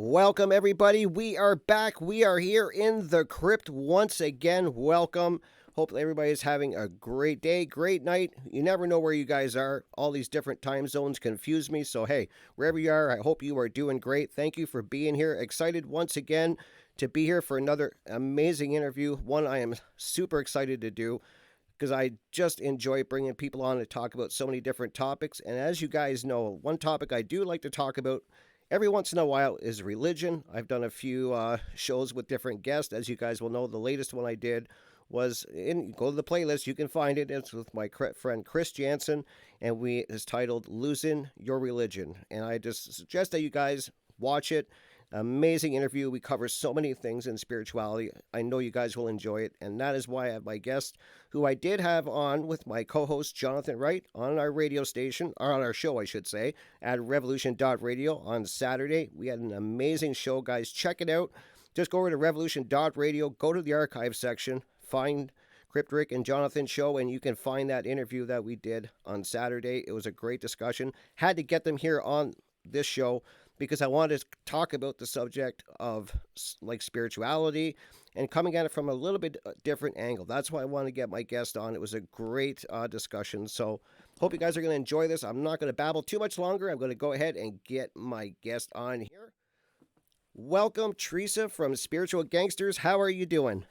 Welcome, everybody. We are back. We are here in the crypt once again. Welcome. Hope everybody is having a great day, great night. You never know where you guys are. All these different time zones confuse me. So, hey, wherever you are, I hope you are doing great. Thank you for being here. Excited once again to be here for another amazing interview. One I am super excited to do because I just enjoy bringing people on to talk about so many different topics. And as you guys know, one topic I do like to talk about every once in a while is religion. I've done a few shows with different guests. As you guys will know, the latest one I did was go to the playlist. You can find it. It's with my friend Chris Jansen, and it's titled "Losing Your Religion." And I just suggest that you guys watch it. Amazing interview. We cover so many things in spirituality. I know you guys will enjoy it, and that is why I have my guest, who I did have on with my co-host Jonathan Wright on our radio station, or on our show, I should say, at revolution.radio on Saturday. We had an amazing show, guys. Check it out. Just go over to revolution.radio, go to the archive section, find Crypt Rick and Jonathan show, and you can find that interview that we did on Saturday. It was a great discussion. Had to get them here on this show because I wanted to talk about the subject of like spirituality and coming at it from a little bit different angle. That's why I wanted to get my guest on. It was a great discussion. So hope you guys are going to enjoy this. I'm not going to babble too much longer. I'm going to go ahead and get my guest on here. Welcome, Theresa from Spiritual Gangsters. How are you doing?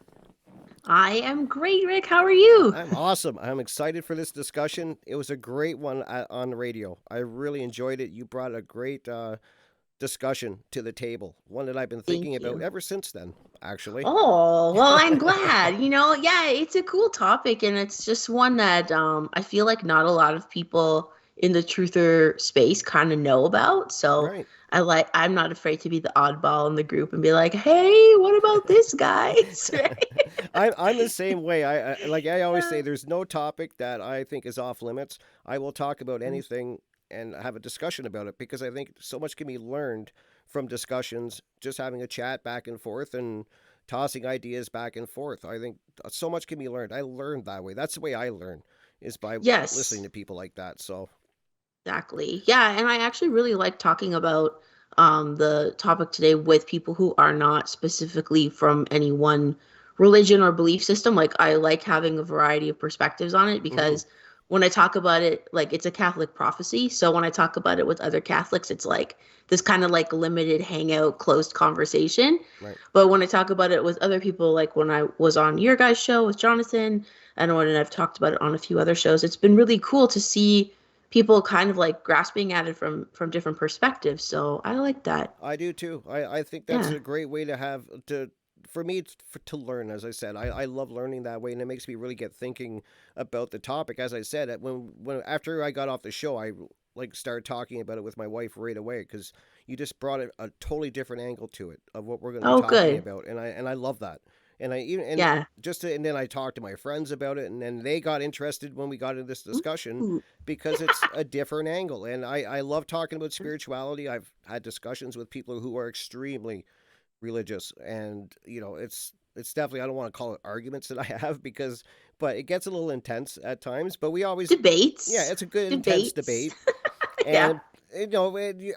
I am great, Rick. How are you? I'm awesome. I'm excited for this discussion. It was a great one on the radio. I really enjoyed it. You brought a great discussion to the table, one that I've been Thank thinking about you. ever since then, actually. Oh, well, I'm glad. Yeah, it's a cool topic and it's just one that I feel like not a lot of people in the truther space kind of know about. So Right. I'm not afraid to be the oddball in the group and be like, "Hey, what about this, guys?" Right? I'm the same way. I always say, there's no topic that I think is off limits. I will talk about anything and have a discussion about it because I think so much can be learned from discussions, just having a chat back and forth and tossing ideas back and forth. I think so much can be learned. I learned that way. That's the way I learn, is by listening Yes. to people like that. So, Exactly. Yeah, and I actually really like talking about the topic today with people who are not specifically from any one religion or belief system. Like I like having a variety of perspectives on it hmm, because when I talk about it, like it's a Catholic prophecy. So when I talk about it with other Catholics, it's like this kind of like limited hangout, closed conversation. right. But when I talk about it with other people, like when I was on your guys' show with Jonathan, and when I've talked about it on a few other shows, it's been really cool to see people kind of like grasping at it from different perspectives. So I like that. I do too. I think that's Yeah. a great way to have to for me to learn. As I said, I love learning that way, and it makes me really get thinking about the topic. As I said, when after I got off the show, I like started talking about it with my wife right away because you just brought a totally different angle to it of what we're going to be Oh, talking good. about, and I love that. And I even and Yeah. and then I talked to my friends about it, and then they got interested when we got into this discussion Ooh. because it's a different angle. And I love talking about spirituality. I've had discussions with people who are extremely religious, and it's definitely, I don't want to call it arguments that I have because, but it gets a little intense at times. But we always, yeah, Debates. it's a good intense Debates. debate, Yeah. and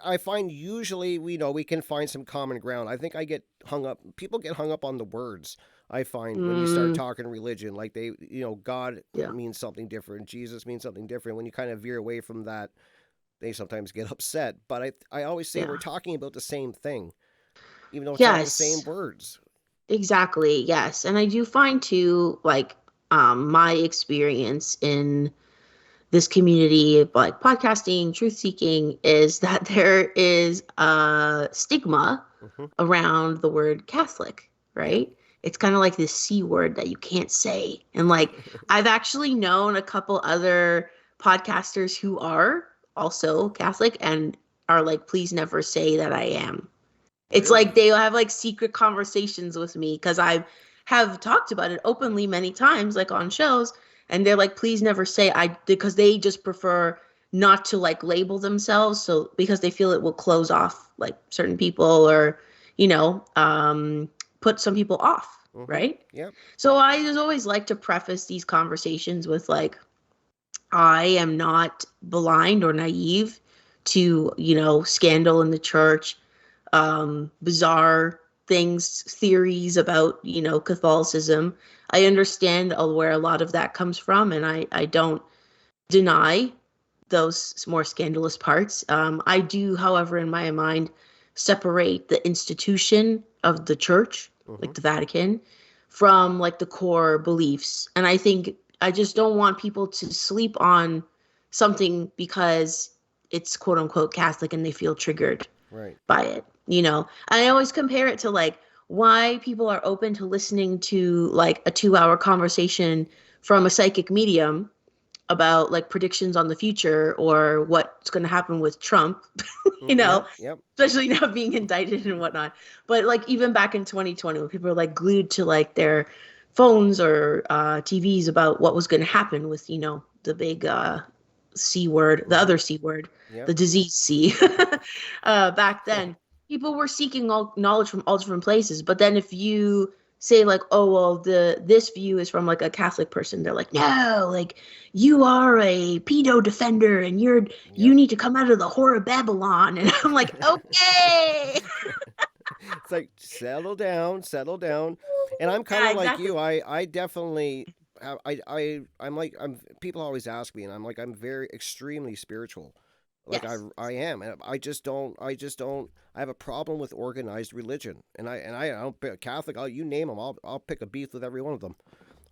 I find usually we can find some common ground. I think I get hung up. People get hung up on the words. I find when you start Mm, talking religion, like God yeah. means something different, Jesus means something different. When you kind of veer away from that, they sometimes get upset. But I always say we're Yeah. talking about the same thing, even though it's not the same Yes. words. Exactly. Yes. And I do find too, like, my experience in this community of like podcasting, truth seeking, is that there is a stigma Hmm. around the word Catholic, Yep. right? It's kind of like this C word that you can't say. And like, I've actually known a couple other podcasters who are also Catholic and are like, please never say that I am. It's like Really? they have like secret conversations with me because I have talked about it openly many times, like on shows, and they're like, please never say I, because they just prefer not to like label themselves. So because they feel it will close off like certain people or, you know, put some people off, Hmm. right? Yep. So I just always like to preface these conversations with like, I am not blind or naive to, scandal in the church, bizarre things, theories about, Catholicism. I understand where a lot of that comes from, and I don't deny those more scandalous parts. I do, however, in my mind, separate the institution of the church, Mm-hmm. like the Vatican, from like the core beliefs. And I think I just don't want people to sleep on something because it's quote unquote Catholic and they feel triggered Right. by it, And I always compare it to like why people are open to listening to like a 2-hour conversation from a psychic medium about like predictions on the future or what's going to happen with Trump, you Mm, know, yep. Yep. especially now being indicted and whatnot. But like even back in 2020, when people are like glued to like their phones or TVs about what was going to happen with, the big C word, the Mm-hmm. other C word, Yep. the disease C. Back then, people were seeking all knowledge from all different places. But then if you say like, oh well, this view is from like a Catholic person, they're like, no, like you are a pedo defender and you Yep. need to come out of the whore of Babylon. And I'm like, okay. It's like settle down, settle down. And I'm kind Yeah, of like exactly. you. I definitely I'm like I'm people always ask me and I'm like I'm very extremely spiritual. Like I Yes. I am and I just don't I have a problem with organized religion. And I don't pick Catholic, you name them. I'll pick a beef with every one of them.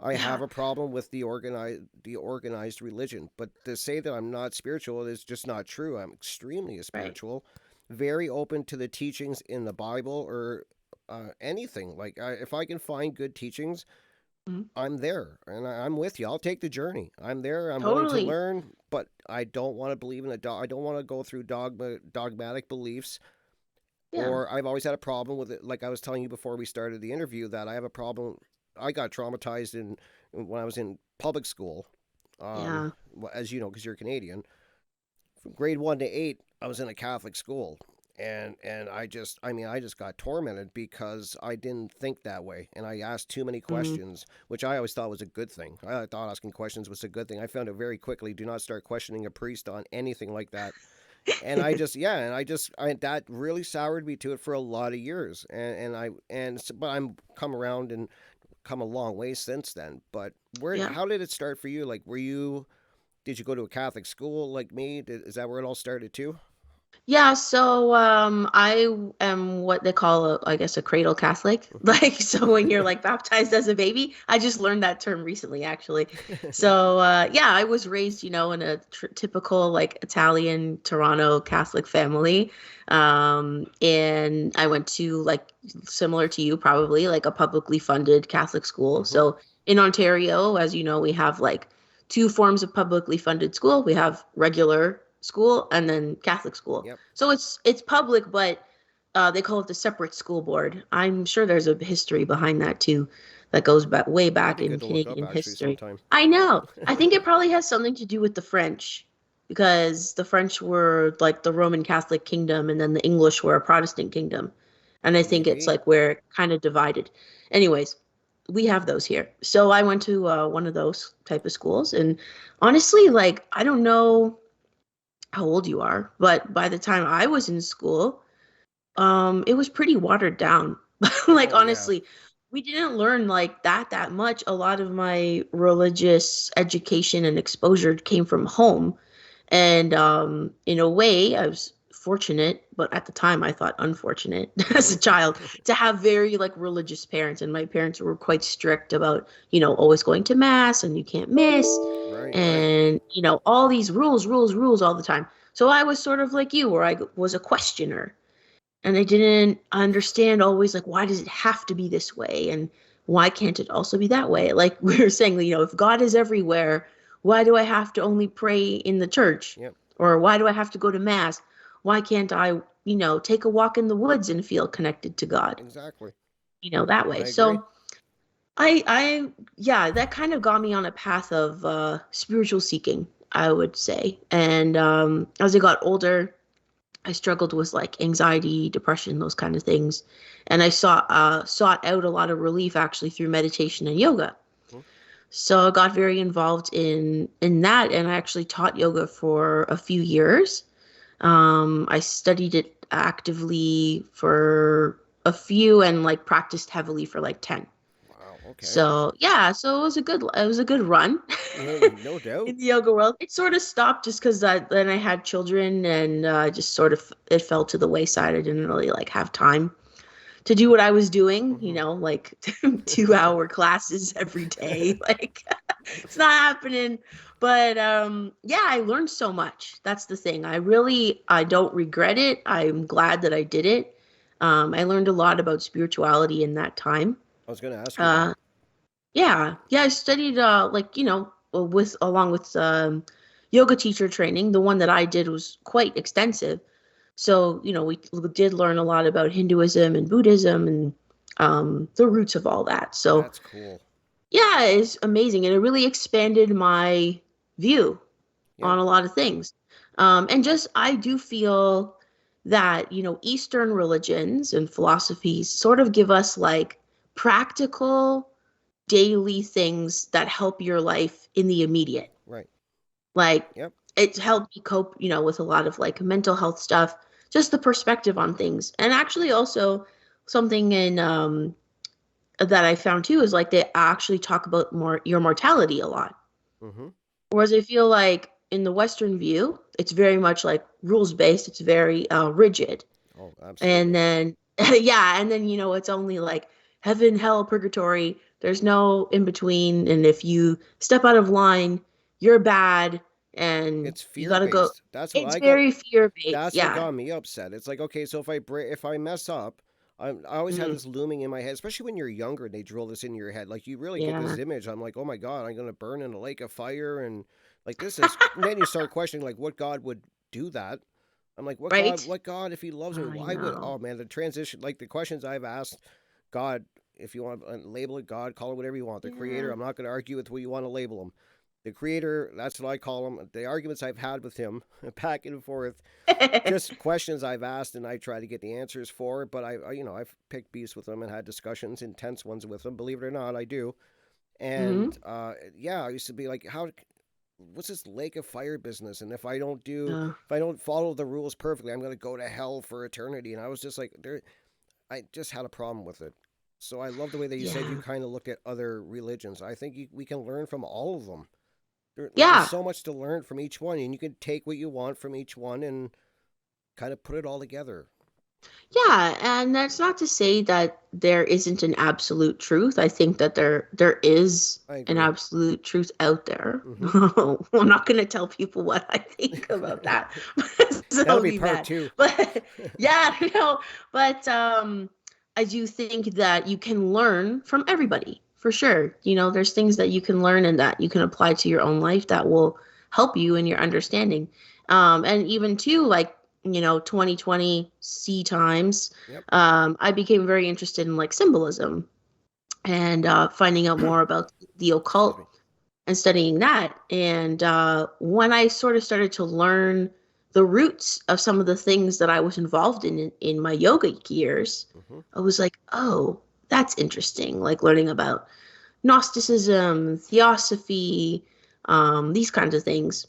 I Yeah. have a problem with the organized religion, but to say that I'm not spiritual is just not true. I'm extremely Right. spiritual, very open to the teachings in the Bible or anything. Like if I can find good teachings, Mhm. I'm there, and I'm with you. I'll take the journey. I'm there. I'm willing to Totally. learn, but I don't want to believe in I don't want to go through dogmatic beliefs. Yeah. Or I've always had a problem with it. Like I was telling you before we started the interview, that I have a problem. I got traumatized when I was in public school. Yeah. As you know, because you're Canadian, from grade 1 to 8, I was in a Catholic school, and I just got tormented because I didn't think that way, and I asked too many Mm. questions, which I always thought was a good thing. I thought asking questions was a good thing. I found it very quickly. Do not start questioning a priest on anything like that. And I just yeah, and that really soured me to it for a lot of years, but I'm come around and come a long way since then. But Yeah. how did it start for you? Like, did you go to a Catholic school like me? Is that where it all started too? Yeah, so I am what they call I guess a cradle Catholic. Like so when you're like baptized as a baby, I just learned that term recently actually. So yeah, I was raised, in a typical like Italian Toronto Catholic family. And I went to like similar to you probably like a publicly funded Catholic school. Mm-hmm. So in Ontario, as you know, we have like two forms of publicly funded school. We have regular school and then Catholic school. Yep. So it's public, but they call it the separate school board. I'm sure there's a history behind that too, that goes back way That'd back be in good to look up Canadian actually history. sometime. I know. I think it probably has something to do with the French, because the French were like the Roman Catholic kingdom, and then the English were a Protestant kingdom. And I think it's Maybe. like where it kind of divided. Anyways, we have those here. So I went to one of those type of schools, and honestly, like I don't know how old you are, but by the time I was in school, it was pretty watered down. Like Oh yeah. honestly, we didn't learn like that much. A lot of my religious education and exposure came from home. And in a way, I was fortunate, but at the time I thought unfortunate as Mm-hmm. a child to have very like religious parents. And my parents were quite strict about, always going to mass and you can't miss, Right. Right. and, all these rules, rules, rules all the time. So I was sort of like you, where I was a questioner and I didn't understand always like why does it have to be this way and why can't it also be that way? Like we were saying, if God is everywhere, why do I have to only pray in the church? Yep. Or why do I have to go to mass? Why can't I, take a walk in the woods and feel connected to God, Exactly. that way? I agree. So yeah, that kind of got me on a path of spiritual seeking, I would say. And as I got older, I struggled with like anxiety, depression, those kind of things, and I sought out a lot of relief actually through meditation and yoga. Hmm. So I got very involved in that, and I actually taught yoga for a few years. I studied it actively for a few and like practiced heavily for like 10. Wow. Okay. So yeah, so it was a good run Yeah, no doubt. in the yoga world. It sort of stopped just because then I had children and just sort of it fell to the wayside. I didn't really like have time to do what I was doing, Hmm. like 2 hour classes every day. Like it's not happening. But yeah, I learned so much. That's the thing. I don't regret it. I'm glad that I did it. I learned a lot about spirituality in that time. I was going to ask you that. Uh, yeah, yeah, I studied like, with along with yoga teacher training. The one that I did was quite extensive. So, we did learn a lot about Hinduism and Buddhism and the roots of all that. So, That's cool. yeah, it's amazing. And it really expanded my view Yep. on a lot of things. And just, I do feel that, Eastern religions and philosophies sort of give us like practical daily things that help your life in the immediate. Right. Like Yep. it's helped me cope, with a lot of like mental health stuff, just the perspective on things. And actually also something in that I found too is like they actually talk about more your mortality a lot. Hmm. Whereas I feel like in the Western view, it's very much like rules based, it's very rigid. Oh, And absolutely. then yeah, and then it's only like heaven, hell, purgatory. There's no in between. And if you step out of line, you're bad and It's you fear gotta go. based. That's what It's I got. very fear based. That's what Yeah. got me upset. It's like, okay, so if I mess up, I always had Mm, this looming in my head, especially when you're younger and they drill this in your head. Like you really get this yeah. image. I'm like, oh my god, I'm gonna burn in a lake of fire, and like this is. And then you start questioning like, what God would do that? I'm like, what God? Right? What God? If He loves me, I why would? know. Oh man, the transition, like the questions I've asked God. If you want to label it God, call it whatever you want. The Creator. Yeah. I'm not going to argue with what you want to label Him. The Creator. That's what I call him. The arguments I've had with Him, back and forth, just questions I've asked and I try to get the answers for. But I've picked beefs with them and had discussions, intense ones with them. Believe it or not, I do. Hmm. And yeah, I used to be like, how? What's this lake of fire business? And Uh, if I don't follow the rules perfectly, I'm going to go to hell for eternity. And I was just like, I just had a problem with it. So I love the way that you said you yeah. kind of look at other religions. I think we can learn from all of them. There's Yeah. so much to learn from each one, and you can take what you want from each one and kind of put it all together. Yeah, and that's not to say that there isn't an absolute truth. I think that there is I an agree. absolute truth out there. Hmm. I'm not going to tell people what I think about that. So That'll that'll be be part bad. two. But yeah, but I do think that you can learn from everybody for sure. There's things that you can learn and that you can apply to your own life that will help you in your understanding. And even too, like 2020 C times, Yep. I became very interested in like symbolism and finding out more about the Excuse me. occult and studying that. And when I sort of started to learn the roots of some of the things that I was involved in my yoga years, Hmm. I was like, oh, that's interesting. Like learning about Gnosticism, Theosophy, these kinds of things.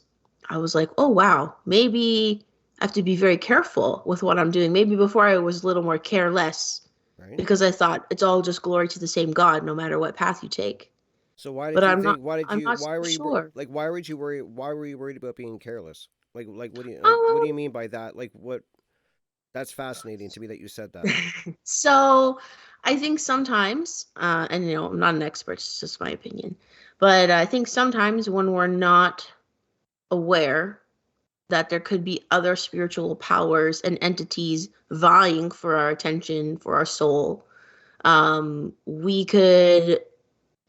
I was like, oh, wow, maybe I have to be very careful with what I'm doing. Maybe before I was a little more careless Right. because I thought it's all just glory to the same God, no matter what path you take. So why But did you think? Why did I'm you? not so Why were you sure. like? Why would you worry? Why were you worried about being careless? Like what do Um, you mean by that? Like what? That's fascinating to me that you said that. so I think sometimes, and I'm not an expert, it's just my opinion, but I think sometimes when we're not aware that there could be other spiritual powers and entities vying for our attention, for our soul, we could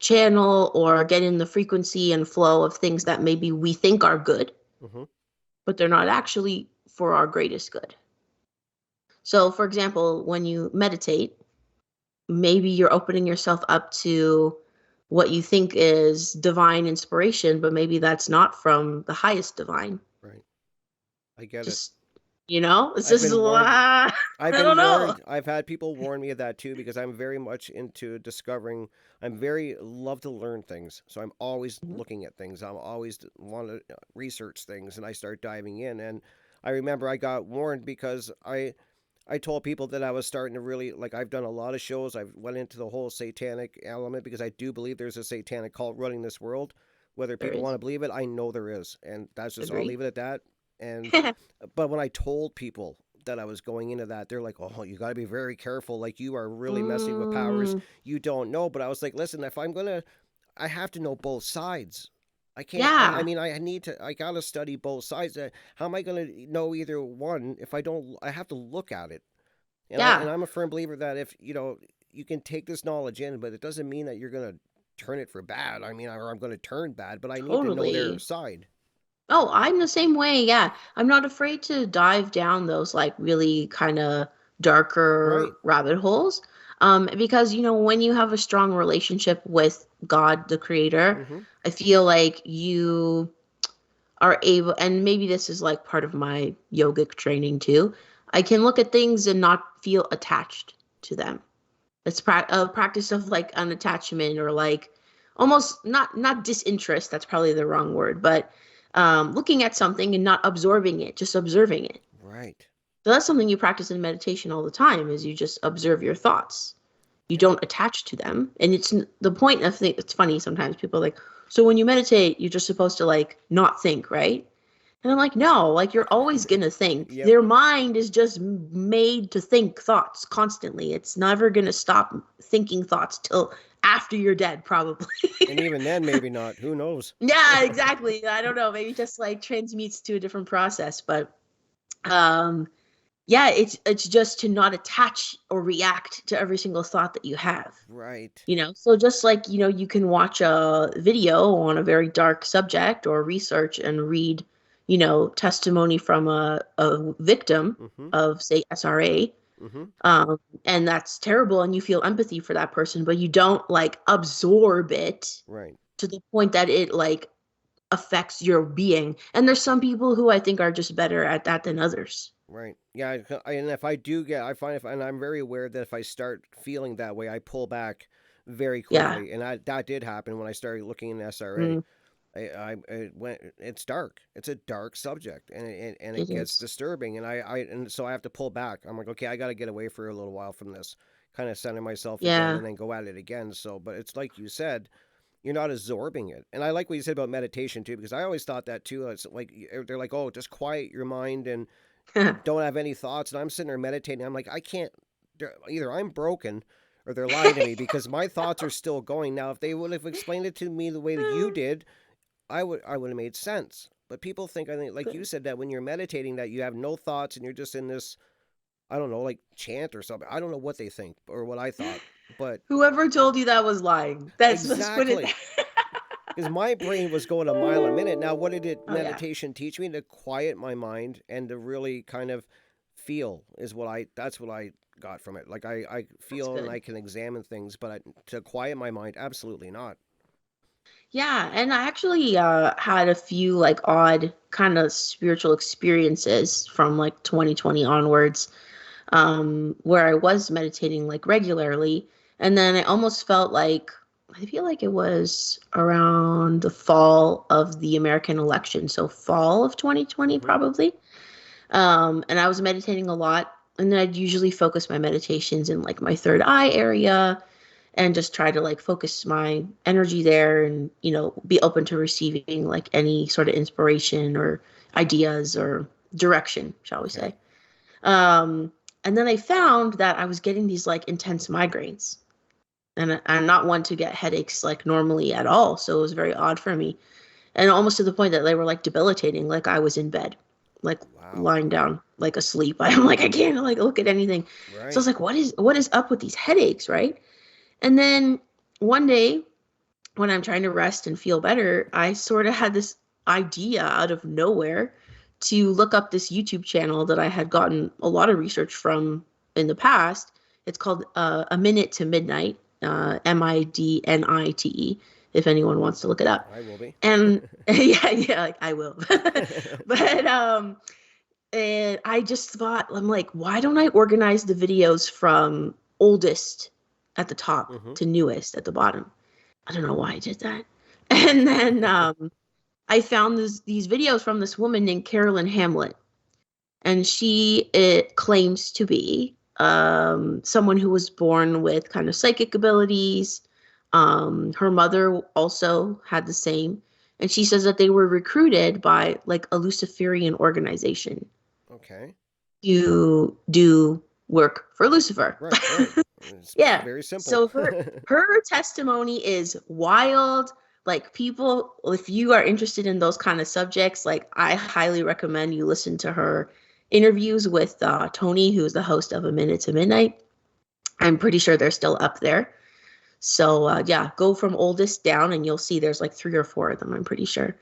channel or get in the frequency and flow of things that maybe we think are good, Hmm. but they're not actually for our greatest good. So, for example, when you meditate, maybe you're opening yourself up to what you think is divine inspiration, but maybe that's not from the highest divine. Right. I get it. Just, it's I've just a been warned. lot. I've I don't been know. warned. I've had people warn me of that too because I'm very much into discovering. I'm very love to learn things, so I'm always Mhm. looking at things. I'm always want to research things, and I start diving in. And I remember I got warned because I told people that I was starting to really like. I've done a lot of shows. I've went into the whole satanic element because I do believe there's a satanic cult running this world. Whether There people want is. to believe it, I know there is, and that's just I'll Agree. leave it at that. And but when I told people that I was going into that, they're like, "Oh, you got to be very careful. Like you are really messing with powers Mm, you don't know." But I was like, "Listen, if I'm gonna I have to know both sides. I can't. I yeah. mean, I need to. I gotta study both sides. How am I gonna know either one if I don't? I have to look at it. Yeah. And I'm a firm believer that if you can take this knowledge in, but it doesn't mean that you're gonna turn it for bad. I mean, or I'm gonna turn bad, but I need to know their Totally. side. Oh, I'm the same way. Yeah. I'm not afraid to dive down those like really kind of darker Right. rabbit holes. Because, when you have a strong relationship with God, the creator, Mm-hmm. I feel like you are able, and maybe this is like part of my yogic training too. I can look at things and not feel attached to them. It's a practice of like unattachment or like almost not disinterest. That's probably the wrong word, but looking at something and not absorbing it, just observing it. Right. So that's something you practice in meditation all the time. Is you just observe your thoughts. You Yep. don't attach to them, and it's the point of thing. It's funny sometimes people are like, so when you meditate, you're just supposed to like not think, right? And I'm like, no, like you're always gonna think. Yep. Their mind is just made to think thoughts constantly. It's never gonna stop thinking thoughts till after you're dead, probably. And even then, maybe not. Who knows? Yeah, exactly. I don't know. Maybe just like transmutes to a different process, but um, yeah, it's just to not attach or react to every single thought that you have. Right. So just like you can watch a video on a very dark subject or research and read testimony from a victim Mm-hmm. of, say, SRA, Mm-hmm. um, and that's terrible, and you feel empathy for that person, but you don't like absorb it Right. to the point that it like affects your being. And there's some people who I think are just better at that than others. Right. Yeah. And if I do get, I find if, and I'm very aware that if I start feeling that way, I pull back very Yeah. quickly. And that did happen when I started looking in SRA. Mm, It's dark. It's a dark subject, and it it gets is. disturbing. And so I have to pull back. I'm like, okay, I got to get away for a little while from this, kind of center myself again, Yeah. and then go at it again. So, but it's like you said, you're not absorbing it. And I like what you said about meditation too, because I always thought that too. It's like they're like, oh, just quiet your mind and don't have any thoughts. And I'm sitting there meditating. I'm like, I can't. Either I'm broken or they're lying to me because my thoughts are still going. Now, if they would have explained it to me the way that you did, I would have made sense. But people think, I think like you said, that when you're meditating that you have no thoughts and you're just in this, I don't know, like chant or something. I don't know what they think or what I thought, but Whoever told you that was lying. Let's put it exactly, because my brain was going a mile a minute. Now, what did it Oh yeah, meditation teach me? To quiet my mind and to really kind of feel is what I. That's what I got from it. Like I that's feel and good. I can examine things, but to quiet my mind, absolutely not. Yeah, and I actually had a few like odd kind of spiritual experiences from like 2020 onwards, where I was meditating like regularly, and then I almost felt like I feel like it was around the fall of the American election, so fall of 2020 Mm-hmm. probably. And I was meditating a lot, and then I'd usually focus my meditations in like my third eye area and just try to like focus my energy there and be open to receiving like any sort of inspiration or ideas or direction, shall we Okay. say. um and then I found that I was getting these like intense migraines, and I'm not one to get headaches like normally at all, so it was very odd for me, and almost to the point that they were like debilitating, like I was in bed, like Wow. lying down like asleep. I'm like, I can't like look at anything. So I Right. was like, what is up with these headaches, right? And then one day, when I'm trying to rest and feel better, I sort of had this idea out of nowhere to look up this YouTube channel that I had gotten a lot of research from in the past. It's called A Minute to Midnight, Midnite, if anyone wants to look it up. I will be. And yeah, yeah, like I will. But and I just thought, I'm like, why don't I organize the videos from oldest at the top Mm-hmm. to newest at the bottom? I don't know why I did that. And then I found these videos from this woman named Carolyn Hamlet. and she claims to be someone who was born with kind of psychic abilities. Her mother also had the same, and she says that they were recruited by like a Luciferian organization Okay. to do work for Lucifer. Right, right. It's Yeah. very simple. So her testimony is wild. Like people, if you are interested in those kind of subjects, like I highly recommend you listen to her interviews with Tony, who's the host of A Minute to Midnight. I'm pretty sure they're still up there. So yeah, go from oldest down, and you'll see there's like 3 or 4 of them. I'm pretty sure.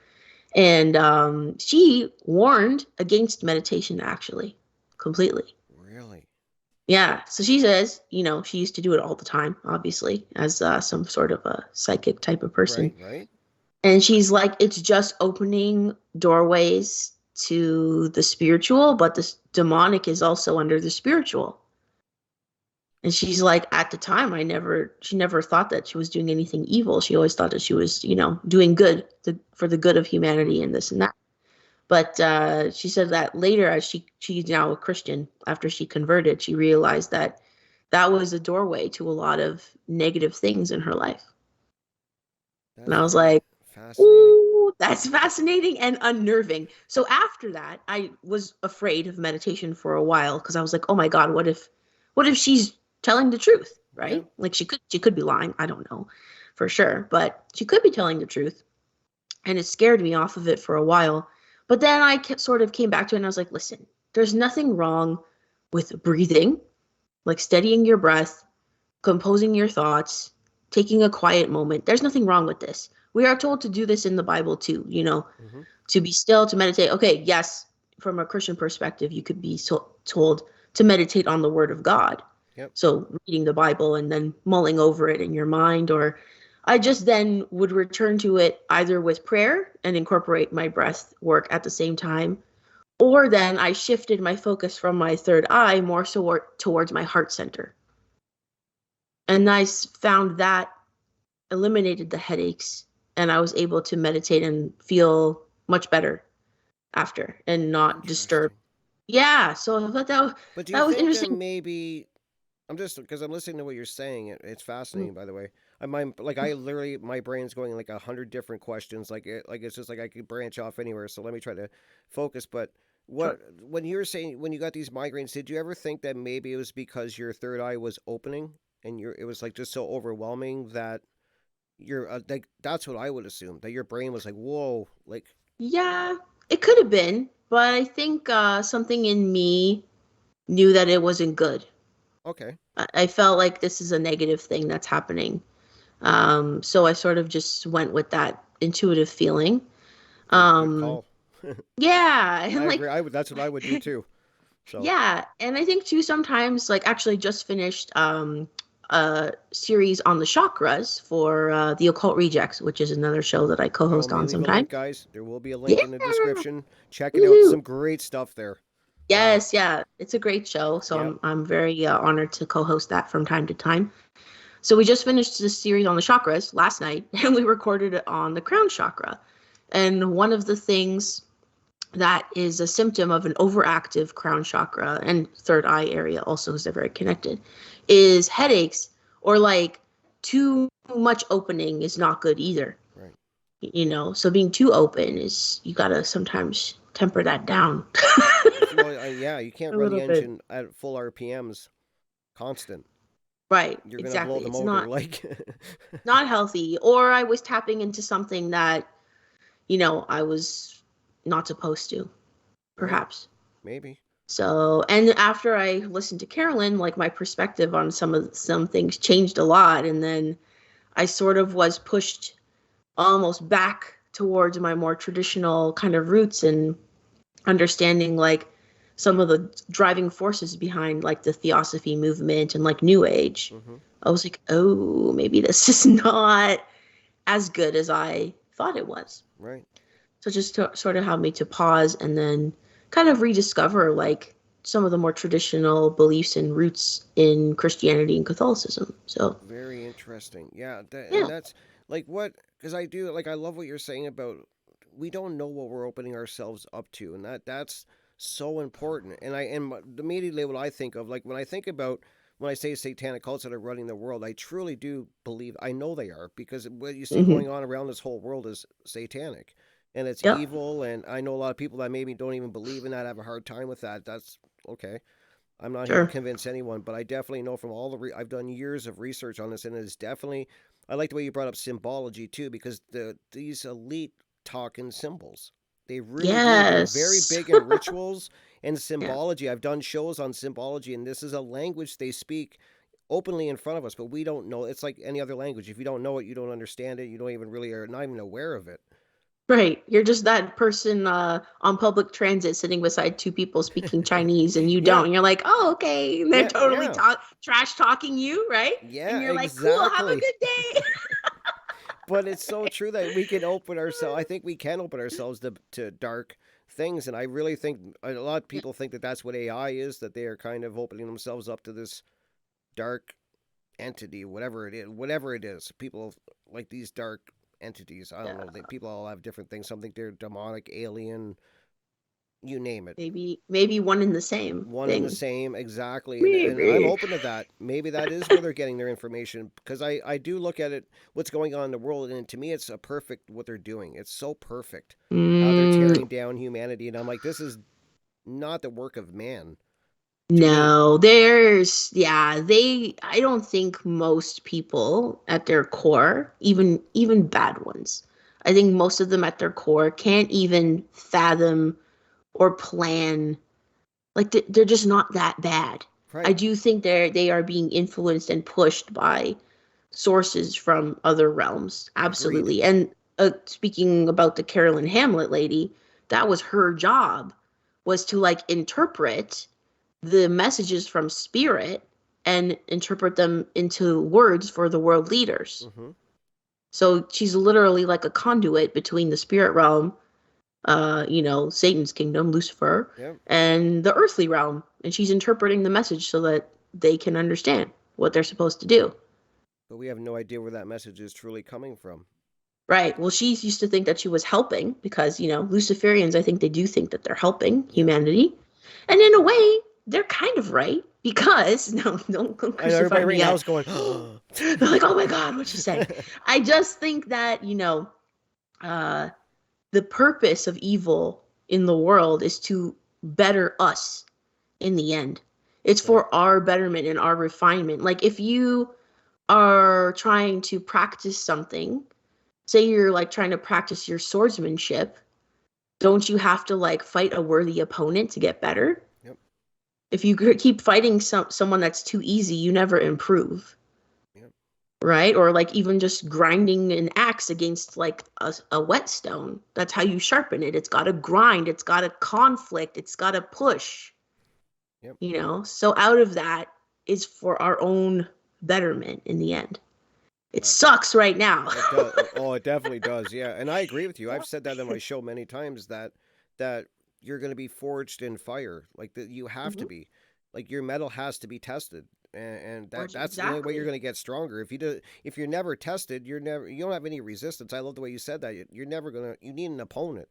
And she warned against meditation, actually, completely. Really? Yeah. So she says, she used to do it all the time, obviously, as some sort of a psychic type of person. Right, right. And she's like, it's just opening doorways to the spiritual, but the demonic is also under the spiritual. And she's like, at the time, she never thought that she was doing anything evil. She always thought that she was, doing good for the good of humanity and Mm-hmm. this and that. But she said that later, as she's now a Christian, after she converted, she realized that that was a doorway to a lot of negative things in her life. And That's I was very like, fascinating. ooh, that's fascinating and unnerving. So after that, I was afraid of meditation for a while because I was like, oh my God, what if she's telling the truth, Yeah. right? Like she could be lying. I don't know for sure, but she could be telling the truth. And it scared me off of it for a while. But then I sort of came back to it and I was like, listen, there's nothing wrong with breathing, like steadying your breath, composing your thoughts, taking a quiet moment. There's nothing wrong with this. We are told to do this in the Bible too, Mm-hmm. to be still, to meditate. Okay, yes, from a Christian perspective, you could be told to meditate on the Word of God. Yep. So reading the Bible and then mulling over it in your mind, or I just then would return to it either with prayer and incorporate my breath work at the same time, or then I shifted my focus from my third eye more so towards my heart center. And I found that eliminated the headaches, and I was able to meditate and feel much better after and not disturbed. Interesting. Yeah, so I thought But do you that was think that interesting. maybe I'm just because I'm listening to what you're saying. It's Mm, fascinating, by the way. I literally my brain's going like 100 different questions. Like it's just like I could branch off anywhere. So let me try to focus. But sure. what when you were saying when you got these migraines, did you ever think that maybe it was because your third eye was opening and it was like just so overwhelming that you're like that's what I would assume that your brain was like whoa like Yeah, it could have been, but I think something in me knew that it wasn't good. okay I felt like this is a negative thing that's happening. So I sort of just went with that intuitive feeling. good Um, call. yeah, I and like agree. I would that's what I would do too. So yeah, and I think too sometimes like actually just finished a series on the chakras for the Occult Rejects, which is another show that I by all co-host on means, leave a link, sometimes. guys. There will be a Yeah. link in the description. Check it out. Woohoo. Some great stuff there. Uh, Yes, yeah. It's a great show, so yep. I'm very honored to co-host that from time to time. So we just finished this series on the chakras last night, and we recorded it on the crown chakra. And one of the things that is a symptom of an overactive crown chakra and third eye area also because they're very connected is headaches, or like too much opening is not good either. Right. So being too open is, you gotta sometimes temper that down. Well, yeah, you can't A run the little bit. engine at full RPMs constant. Right, You're gonna blow exactly. the It's motor. not Like, not healthy. Or I was tapping into something that, I was not supposed to, right? perhaps. Maybe. So, and after I listened to Carolyn, like my perspective on some things changed a lot, and then I sort of was pushed almost back towards my more traditional kind of roots and understanding like some of the driving forces behind like the theosophy movement and like new age. Mm-hmm. I was like, oh, maybe this is not as good as I thought it was. Right. So just to sort of helped me to pause and then kind of rediscover like some of the more traditional beliefs and roots in Christianity and Catholicism. So Very interesting. Yeah, and yeah, that's like what because I do like I love what you're saying about we don't know what we're opening ourselves up to, and that's so important. And immediately what I think of, like when I think about when I say satanic cults that are running the world, I truly do believe, I know they are, because what you see Hmm. going on around this whole world is satanic and it's Yep. evil. And I know a lot of people that maybe don't even believe in that, have a hard time with that. That's okay. I'm not here to Sure. convince anyone, but I definitely know from all the I've done years of research on this, and it's definitely. I like the way you brought up symbology too, because these elite talk in symbols. They really do. They're very Yes. big in rituals and Yeah. symbology. I've done shows on symbology, and this is a language they speak openly in front of us, but we don't know. It's like any other language. If you don't know it, you don't understand it. You don't even really are not even aware of it. Right. You're just that person on public transit sitting beside two people speaking Chinese and you don't. Yeah, And you're like, oh, okay. And they're yeah, totally yeah, trash talking you, right? And yeah. you're like, cool, have a Exactly. good day. But it's so true that we can open ourselves. I think we can open ourselves to dark things, and I really think a lot of Yeah. people think that that's what AI is. That they are kind of opening themselves up to this dark entity, whatever it is. Whatever it is, people like these dark entities. I don't know. People all have different things. Some think they're demonic, alien, you name it. Maybe one and the same One and the thing. same, exactly. And I'm Maybe. open to that. Maybe that is where they're getting their information, because I do look at it, what's going on in the world, and to me it's a perfect what they're doing. It's so perfect how they're Mm, tearing down humanity, and I'm like, this is not the work of man to me. no, I don't think most people at their core, even bad ones, I think most of them at their core can't even fathom or plan. Like they're just not that bad. I Right. do think they are being influenced and pushed by sources from other realms. Agreed. Absolutely. And speaking about the Carolyn Hamlet lady, that was her job, was to like interpret the messages from spirit and interpret them into words for the world leaders. Mm-hmm. So she's literally like a conduit between the spirit realm, Satan's kingdom, Lucifer, Yep. and the earthly realm. And she's interpreting the message so that they can understand what they're supposed to do. But we have no idea where that message is truly coming from. Right. Well, she used to think that she was helping because, Luciferians, I think they do think that they're helping Yep. humanity. And in a way, they're kind of right because, no, don't I know crucify everybody me right now yet. is going, They're like, oh my God, what'd she say? I just think that, uh, the purpose of evil in the world is to better us in the end. It's right. for our betterment and our refinement. Like if you are trying to practice something, say you're like trying to practice your swordsmanship, don't you have to like fight a worthy opponent to get better? Yep. If you keep fighting someone that's too easy, you never improve, Yep. right? Or like even just grinding an axe against like a whetstone. That's how you sharpen it. It's got to grind, it's got to conflict, it's got to push, Yep. So out of that is for our own betterment in the end. It Uh, sucks right now. It does. Oh, it definitely does. Yeah, and I agree with you. I've said that on my show many times, that you're going to be forged in fire. Like that, you have to Mhm. be. Like your metal has to be tested, and that's the only way you're Exactly. going to get stronger. If you're never tested, you don't have any resistance. I love the way you said that. You're never gonna. You need an opponent.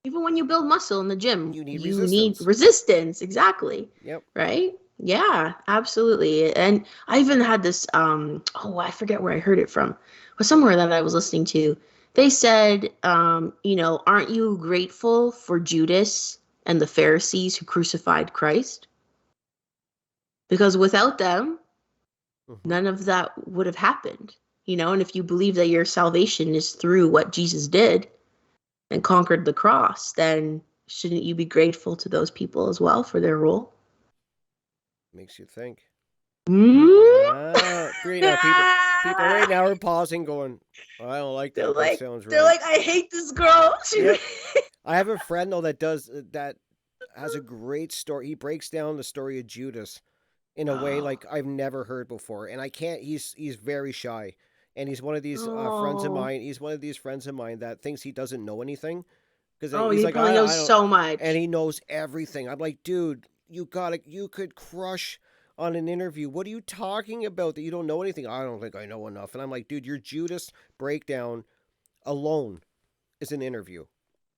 Even when you build muscle in the gym, You need you need resistance. resistance. Exactly. Yep. Right? Yeah, absolutely. And I even had this I forget where I heard it from. But somewhere that I was listening to. They said, aren't you grateful for Judas and the Pharisees who crucified Christ? Because without them, Hmm. none of that would have happened. And if you believe that your salvation is through what Jesus did and conquered the cross, then shouldn't you be grateful to those people as well for their role? Makes you think. Mm? Right now, people right now are pausing, going, "I don't like they're that. That like, sounds they're right." like, I hate this girl. Yep. I have a friend though that does that has a great story. He breaks down the story of Judas in a way Oh, like I've never heard before, and I can't. He's very shy, and he's one of these friends of oh, mine. He's one of these friends of mine that thinks he doesn't know anything because oh, he's he like probably I knows don't, so and much. he knows everything. I'm like, dude, you could crush on an interview. What are you talking about that you don't know anything? I don't think I know enough. And I'm like, dude, your Judas breakdown alone is an interview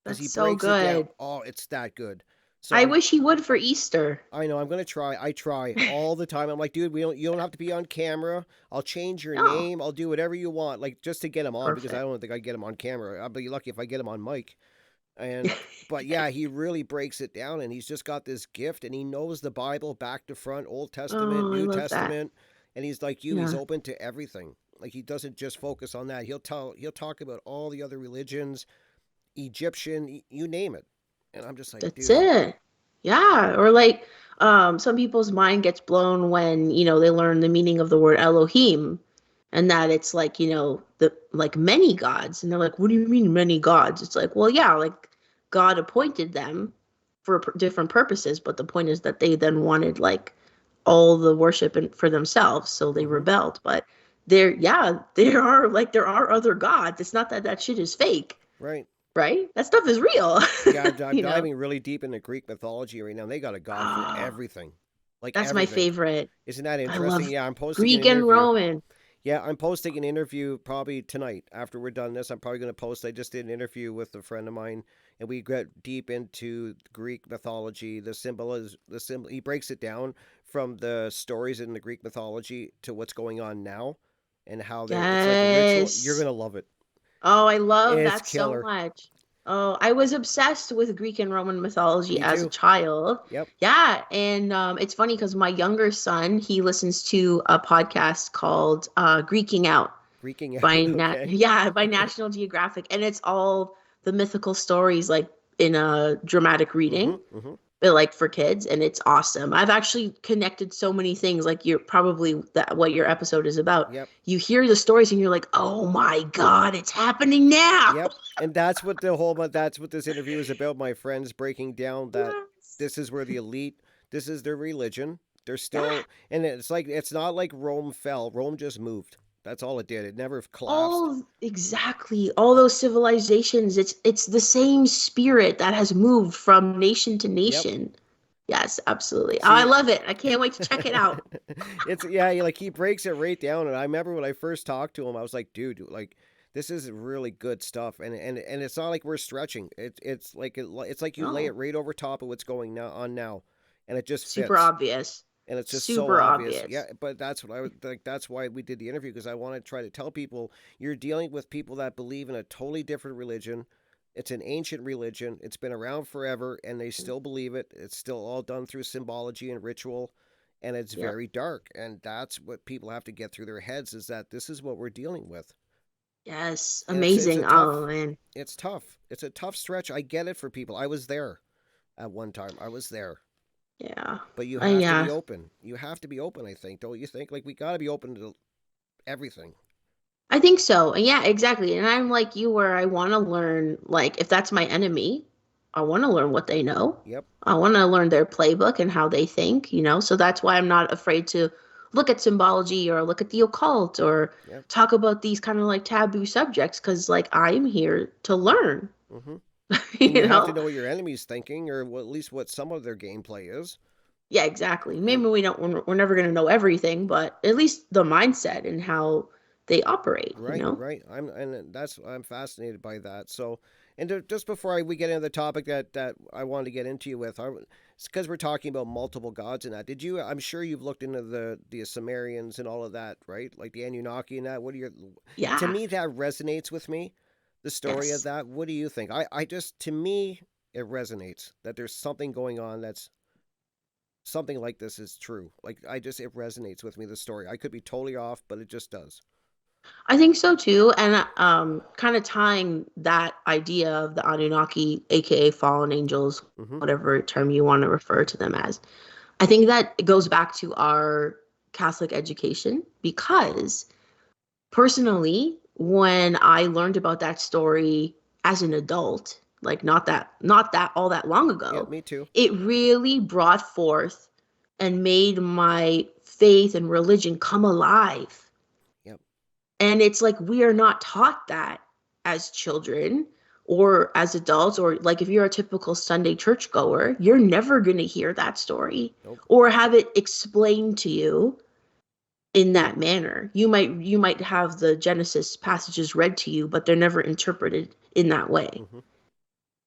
because he That's so breaks it down. good. Oh, it's that good. So I wish he would for Easter. I know I'm gonna try. I try all the time. I'm like, dude, you don't have to be on camera. I'll change your No, name. I'll do whatever you want, like just to get him on because I perfect. don't think I get him on camera. I'll be lucky if I get him on mic. And but yeah, he really breaks it down, and he's just got this gift, and he knows the Bible back to front, Old Testament, Oh, I New love that. Testament, and he's like you. He's Yeah, open to everything. Like he doesn't just focus on that. He'll talk about all the other religions, Egyptian, you name it. And I'm just like, that's dude, it. Yeah, or like some people's mind gets blown when, they learn the meaning of the word Elohim and that it's like, the like many gods. And they're like, what do you mean many gods? It's like, well, yeah, like God appointed them for different purposes, but the point is that they then wanted like all the worship for themselves, so they mm-hmm, rebelled. But there are other gods. It's not that that shit is fake, right. right? That stuff is real. Yeah, I'm you know. diving really deep into Greek mythology right now. They got a god for Oh, everything, like that's my everything. favorite. Isn't that I interesting? love Yeah, I'm posting an Greek and interview. Roman. Yeah, I'm posting an interview probably tonight after we're done this. I'm probably going to post. I just did an interview with a friend of mine, and we got deep into Greek mythology. The symbol is the symbol. He breaks it down from the stories in the Greek mythology to what's going on now, and how they're. It's like ritual. You're Yes. gonna love it. Oh, I love It's that so killer. much. Oh, I was obsessed with Greek and Roman mythology Me as a too. child. Yep. Yeah, and it's funny because my younger son, he listens to a podcast called Greeking Out Freaking by out. Okay. by National Geographic, and it's all the mythical stories like in a dramatic Mm-hmm. reading, Mm-hmm. but like for kids, and it's awesome. I've actually connected so many things, like you're probably that what your episode is about. Yep. You hear the stories and you're like, oh my God, it's happening now. Yep. And that's what the whole that's what this interview is about, my friends, breaking down that Yes. this is where the elite, this is their religion. They're Yeah. still and it's like it's not like Rome fell. Rome just moved. That's all it did. It never collapsed. All exactly. All those civilizations, it's the same spirit that has moved from nation to Yep. nation. Yes, absolutely. Oh, I See, love it. I can't wait to check it out. it's yeah, like he breaks it right down. And I remember when I first talked to him, I was like, dude, like this is really good stuff. And it's not like we're stretching. It's like it's like you lay it No. right over top of what's going now, and it just Super fits. obvious. And it's just so Super obvious. Yeah, obvious. but that's what I would like. That's why we did the interview because I want to try to tell people you're dealing with people that believe in a totally different religion. It's an ancient religion. It's been around forever, and they still believe it. It's still all done through symbology and ritual, and it's Yep. very dark. And that's what people have to get through their heads is that this is what we're dealing with. Yes. And it's a Amazing. Oh tough man. it's tough. It's a tough stretch. I get it for people. I was there at one time. I was there. Yeah. But you have to be Yeah. open. You have to be open, I think. Don't you think? Like we got to be open to everything. I think so. And yeah, exactly. And I'm like you where I want to learn, like, if that's my enemy, I want to learn what they know. Yep. I want to learn their playbook and how they think. So that's why I'm not afraid to look at symbology or look at the occult or Yep. talk about these kind of like taboo subjects because, like, I'm here to learn, Mm-hmm. And you you have to know? know what your enemy's thinking, or at least what some of their gameplay is. Yeah, exactly. Maybe And we're never going to know everything, but at least the mindset and how they operate. right. I'm fascinated by that. So, and just before we get into the topic that I wanted to get into you with, it's because we're talking about multiple gods and that. Did you? I'm sure you've looked into the Sumerians and all of that, right? Like the Anunnaki and that. What are your? To Yeah. me, that resonates with me. The story of Yes. that. What do you think? I just to me it resonates that there's something going on that's something like this is true. Like it resonates with me the story. I could be totally off, but it just does. I think so too. And kind of tying that idea of the Anunnaki, aka fallen angels, Mhm. whatever term you want to refer to them as, I think that it goes back to our Catholic education because personally, when I learned about that story as an adult, like not that all that long Yep, ago, me too. it really brought forth and made my faith and religion come alive. Yep. And it's like we are not taught that as children or as adults, or like if you're a typical Sunday churchgoer, you're never going to hear that story Nope. or have it explained to you in that manner. You might have the Genesis passages read to you, but they're never interpreted in that way. Mhm.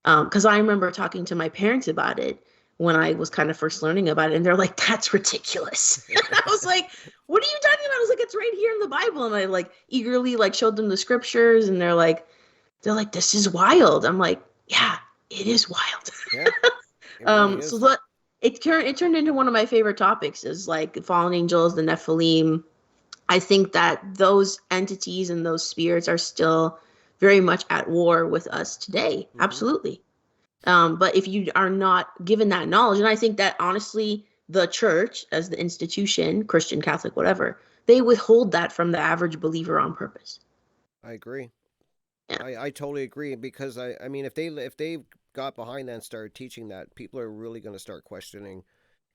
Because I remember talking to my parents about it, when I was kind of first learning about it, and they're like, "That's ridiculous." I was like, "What are you talking about?" I was like, "It's right here in the Bible," and I like eagerly like showed them the scriptures, and they're like, "This is wild." I'm like, "Yeah, it is wild." Yeah, it really So is. that it turned into one of my favorite topics is like fallen angels, the Nephilim. I think that those entities and those spirits are still very much at war with us today. Hmm. Absolutely. But if you are not given that knowledge, and I think that honestly, the church as the institution, Christian, Catholic, whatever, they withhold that from the average believer on purpose. I agree. Yeah. I totally agree because I mean if they got behind that and started teaching that, people are really going to start questioning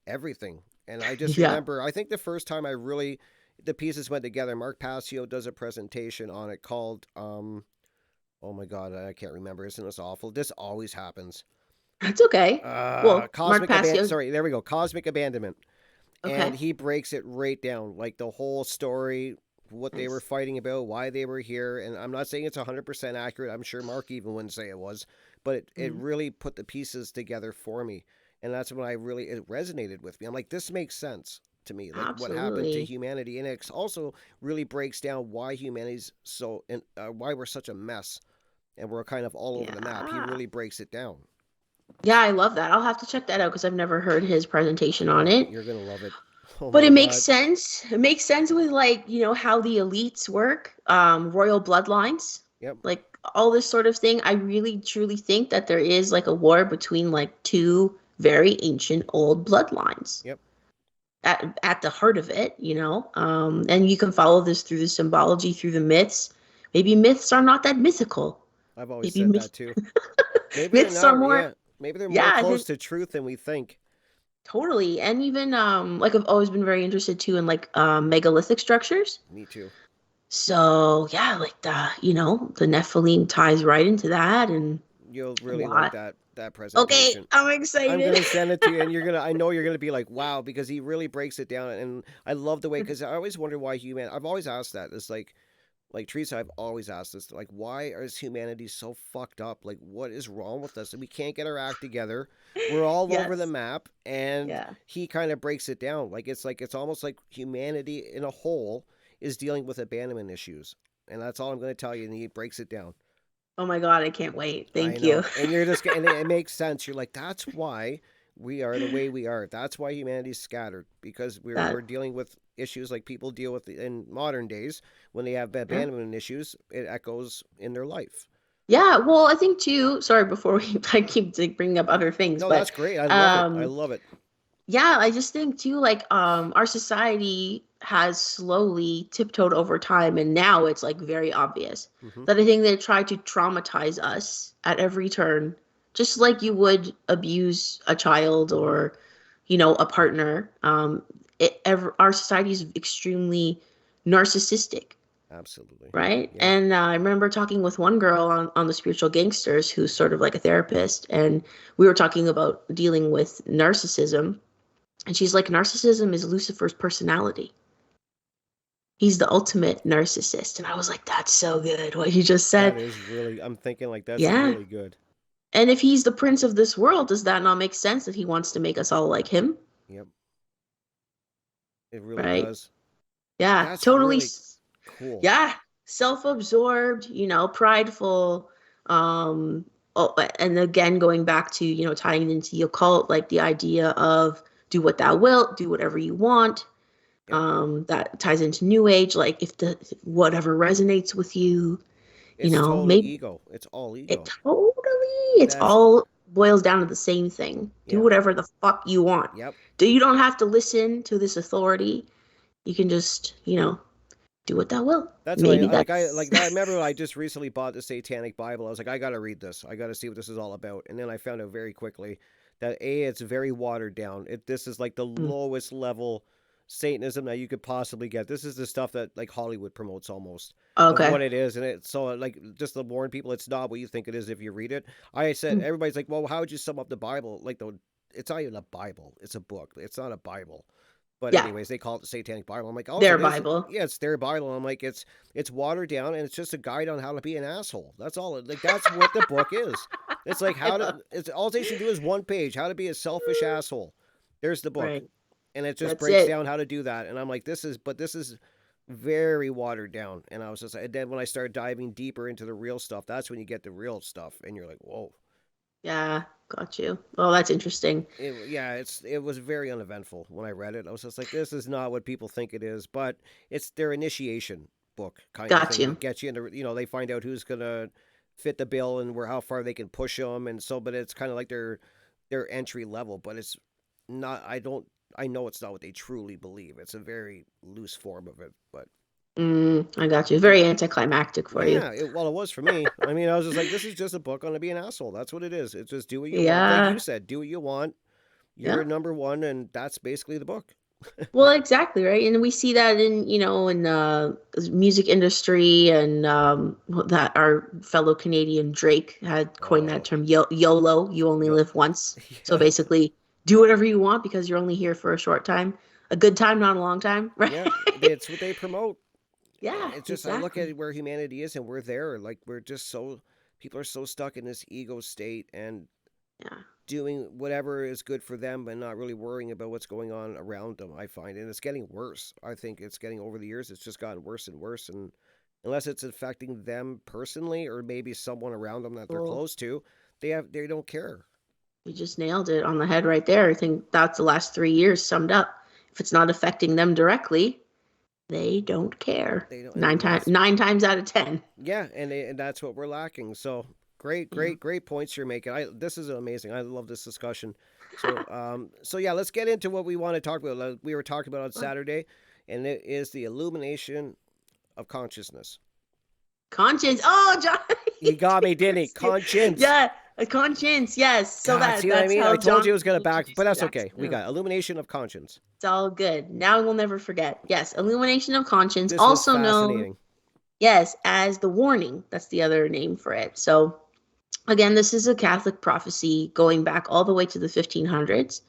everything. And I just Yeah. remember, I think the first time I really the pieces went together. Mark Passio does a presentation on it called oh my god, I can't remember. Isn't this awful? This always happens. That's okay. Well, Mark Passio. Sorry, there we go. Cosmic abandonment, and Okay. he breaks it right down, like the whole story, what they were Nice. fighting about, why they were here. And I'm not saying it's 100% accurate. I'm sure Mark even wouldn't say it was, but it Mhm. really put the pieces together for me. And that's when it resonated with me. I'm like, this makes sense to me, like what happened to Absolutely. humanity. And it also really breaks down why humanity's so, and why we're such a mess and we're kind of all over the map. He Yeah. really breaks it down. Yeah, I love that. I'll have to check that out because I've never heard his presentation on Oh, it. you're going to love it. Oh But my it makes God. sense. It makes sense with like, how the elites work, royal bloodlines, Yep. like all this sort of thing. I really truly think that there is like a war between like two very ancient old bloodlines Yep. at the heart of it. And you can follow this through the symbology, through the myths. Maybe myths are not that mythical. I've always Maybe said that too. Maybe they're myths are not. more, Yeah, maybe they're more yeah, close to truth than we think. totally. And even like I've always been very interested too in like megalithic structures. Me too. So yeah, like the Nephilim ties right into that and You'll a really like lot. that Okay, presentation. I'm I'm excited. gonna send it to you, and you're gonna. I know you're gonna be like, wow, because he really breaks it down, and I love the way. Because I always wonder why human. I've always asked that. It's like Teresa. I've always asked this. Like, why is humanity so fucked up? Like, what is wrong with us? We can't get our act together. We're all over the Yes. map, and Yeah. he kind of breaks it down. Like it's almost like humanity in a whole is dealing with abandonment issues, and that's all I'm going to tell you. And he breaks it down. Oh my God, I can't wait. I Thank you. know. And you're just and it makes sense. You're like, that's why we are the way we are. That's why humanity's scattered because we're That dealing with issues like people deal with in modern days when they have yeah. abandonment issues. It echoes in their life. Yeah, well, I think too, sorry before we I keep like, bringing up other things, No, but that's great. I love it. I um love it. yeah, I just think too like our society has slowly tiptoed over time and now it's like very obvious Hmm. that I think they try to traumatize us at every turn, just like you would abuse a child Hmm. or a partner. Our society is extremely narcissistic, Absolutely. right? Yep. And I remember talking with one girl on the Spiritual Gangsters who's sort of like a therapist, and we were talking about dealing with narcissism. And she's like, narcissism is Lucifer's personality. He's the ultimate narcissist. And I was like, that's so good what you just That said. is really. I'm thinking like that's Yeah. really good. And if he's the prince of this world, does that not make sense that he wants to make us all like him? Yep. It really Right? does. Yeah, That's totally. really cool. Yeah, self-absorbed, prideful. Um, oh, and again, going back to, tying into the occult, like the idea of do what thou wilt, do whatever you want. Yep. That ties into New Age, like if the whatever resonates with you, It's totally maybe ego. It's all it ego. it's That's all boils down to the same thing. Do yep. whatever the fuck you want. Yep. You don't have to listen to this authority. You can just, do what thou will. That's what Maybe I that's like that. I remember I just recently bought the Satanic Bible. I was like, I got to read this. I got to see what this is all about. And then I found out very quickly that it's very watered down. This is like the Mm, lowest level Satanism that you could possibly get. This is the stuff that like Hollywood promotes almost of okay. what it is. And it's so like just to warn people, it's not what you think it is if you read it. I said Mm, everybody's like, well, how would you sum up the Bible? Like it's not even a Bible. It's a book. It's not a Bible. But yeah, anyways, they call it the Satanic Bible. I'm like, oh, so their it is. Bible. Yeah, it's their Bible. I'm like, it's watered down and it's just a guide on how to be an asshole. That's all. Like that's what the book is. It's like I how to. love. It's all they should do is one page. How to be a selfish asshole. There's the book, Right. and it just That's breaks it. down how to do that. And I'm like, this is very watered down. And I was just, and then when I started diving deeper into the real stuff, that's when you get the real stuff, and you're like, whoa. Yeah, got you. Well, that's interesting. Yeah, it was very uneventful when I read it. I was just like, this is not what people think it is, but it's their initiation book kind of Got thing to you. get you into. They find out who's gonna fit the bill and where how far they can push them, and so. But it's kind of like their entry level, but it's not. I don't. I know it's not what they truly believe. It's a very loose form of it, but I got you. it, Very anticlimactic for you. yeah, it was for me. I mean, I was just like, this is just a book on to be an asshole. That's what it is. It's just do what you want, like you Yeah. said, do what you want. Yeah. You're number one, and that's basically the book. Well, exactly, right? And we see that in music industry and that our fellow Canadian Drake had coined that Oh, term YOLO, you only yo, live once. So yeah, basically, do whatever you want because you're only here for a short time. A good time, not a long time, right? yeah. It's what they promote. Yeah, It's just I look exactly. at where humanity is, and we're there. Like we're just so people are so stuck in this ego state and Yeah. doing whatever is good for them, but not really worrying about what's going on around them. I find, and it's getting worse. I think it's getting over the years. It's just gotten worse and worse, and unless it's affecting them personally or maybe someone around them that they're Cool. close to, they don't care. You just nailed it on the head right there. I think that's the last 3 years summed up. If it's not affecting them directly, they don't care. They don't, Nine and times that's 9 times out of 10. yeah, and that's what we're lacking. So great, Yeah. great, great points you're making. This is amazing. I love this discussion. So yeah, let's get into what we want to talk about. We were talking about on Saturday, and it is the illumination of consciousness. Conscience. Oh, John. You got me, didn't he? Conscience. Yeah, a conscience. Yes. So God, that see what I that's mean? how I told you John it was gonna back, but introduced me that's back okay. to We him. got illumination of conscience. It's all good. Now we'll never forget. Yes, illumination of conscience, This was also known, fascinating. yes, as the warning. That's the other name for it. So again, this is a Catholic prophecy going back all the way to the 1500s.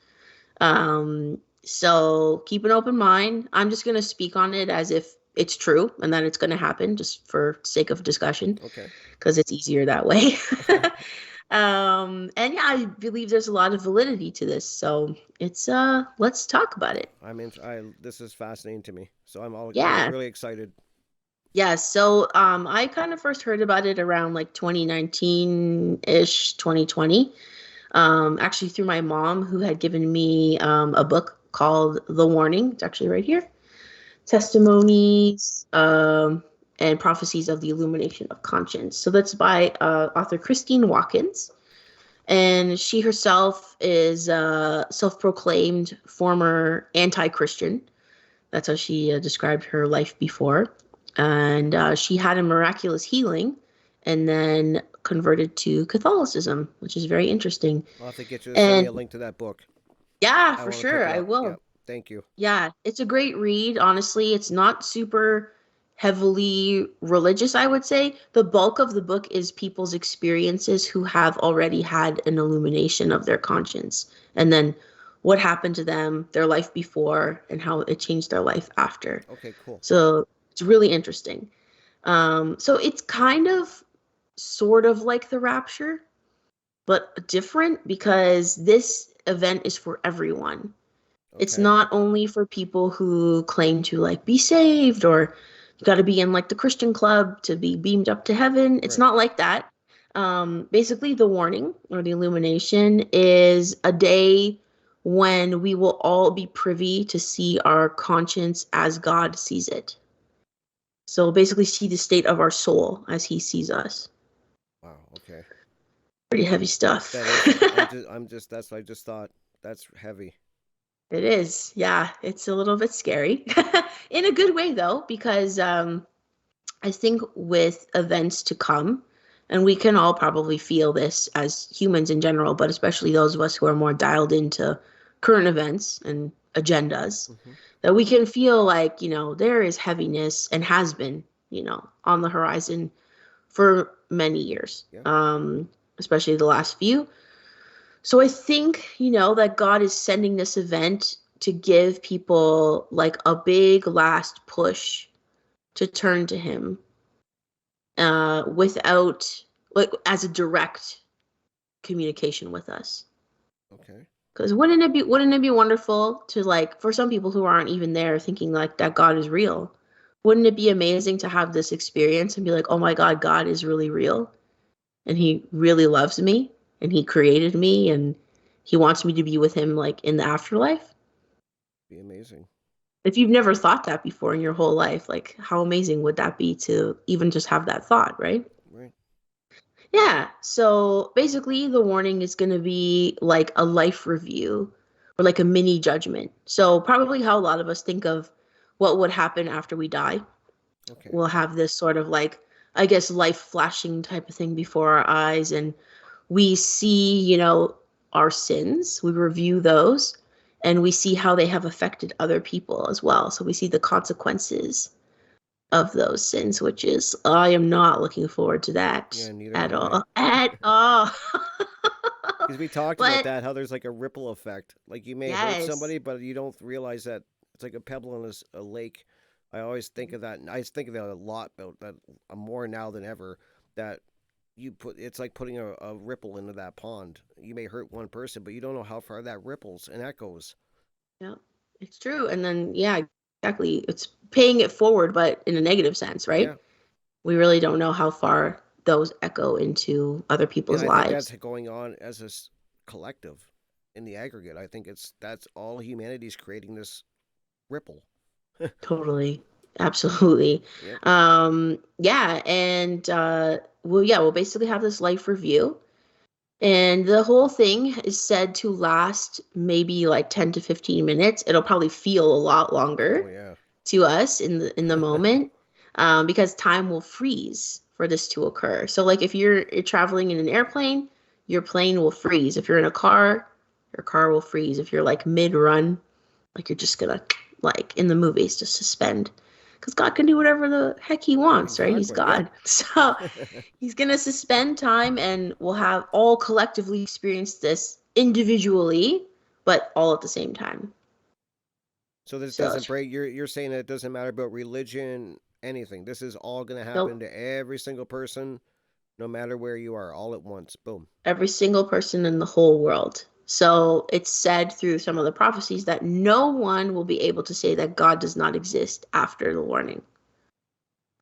So keep an open mind. I'm just going to speak on it as if it's true and that it's going to happen just for sake of discussion Okay. because it's easier that way. And yeah, I believe there's a lot of validity to this. So it's let's talk about it. I mean, I this is fascinating to me. So I'm Yeah. really excited. Yeah, so I kind of first heard about it around like 2019-ish, 2020. Actually through my mom who had given me a book called The Warning. It's actually right here. Testimonies and Prophecies of the Illumination of Conscience. So that's by author Christine Watkins. And she herself is a self-proclaimed former anti-Christian. That's how she described her life before. And she had a miraculous healing and then converted to Catholicism, which is very interesting. I'll have to get you to send me a And link to that book. yeah, I for want to pick sure, it I up. Yeah. will. Thank you. Yeah, it's a great read. Honestly, it's not super heavily religious, I would say. The bulk of the book is people's experiences who have already had an illumination of their conscience. And then what happened to them, their life before, and how it changed their life after. Okay, cool. So it's really interesting. So it's kind of sort of like the rapture, but different because this event is for everyone. It's Okay. not only for people who claim to like be saved or you got to be in like the Christian club to be beamed up to heaven. It's Right. not like that. Basically, the warning or the illumination is a day when we will all be privy to see our conscience as God sees it. So basically, see the state of our soul as He sees us. Wow. Okay. Pretty heavy stuff. That is. I'm just. That's what I just thought. That's heavy. It is. Yeah, it's a little bit scary. In a good way, though, because I think with events to come, and we can all probably feel this as humans in general, but especially those of us who are more dialed into current events and agendas, Hmm. that we can feel like, there is heaviness and has been, on the horizon for many years, Yeah. especially the last few. So I think, that God is sending this event to give people like a big last push to turn to Him without, like, as a direct communication with us. Okay. Because wouldn't it be wonderful to, like, for some people who aren't even there thinking like that God is real, wouldn't it be amazing to have this experience and be like, oh my God, God is really real and he really loves me and he created me and he wants me to be with him like in the afterlife? Be amazing. If you've never thought that before in your whole life, like how amazing would that be to even just have that thought, right? Right. Yeah. So basically, the warning is going to be like a life review or like a mini judgment. So, probably how a lot of us think of what would happen after we die. Okay. We'll have this sort of like, I guess, life flashing type of thing before our eyes. And we see, our sins, we review those, and we see how they have affected other people as well. So, we see the consequences of those sins, which is I am not looking forward to that Yeah, neither at am I. all. At all. Because we talked about But that, how there's like a ripple effect. Like you may hurt yes. somebody, but you don't realize that it's like a pebble in a lake. I always think of that, and I think of that a lot about that more now than ever. That it's like putting a ripple into that pond. You may hurt one person, but you don't know how far that ripples and echoes. Yeah, it's true. And then yeah, exactly. It's paying it forward, but in a negative sense, Yeah, right? We really don't know how far those echo into other and people's I think that's lives. going on as a collective in the aggregate. I think that's all humanity's creating this ripple. Totally. Absolutely. Yep. Yeah, and we'll basically have this life review. And the whole thing is said to last maybe like 10 to 15 minutes. It'll probably feel a lot Oh longer yeah. to us in the moment, because time will freeze for this to occur. So like if you're traveling in an airplane, your plane will freeze. If you're in a car, your car will freeze. If you're like mid-run, like you're just gonna, like in the movies, just suspend. Because God can do whatever the heck he wants, right? He's Exactly. Yep. God. So he's gonna suspend time and we'll have all collectively experience this individually, but all at the same time. So this So doesn't break. You're saying that it doesn't matter about religion, anything. This is all going to happen nope. to every single person, no matter where you are, all at once. Boom. Every single person in the whole world. So it's said through some of the prophecies that no one will be able to say that God does not exist after the warning.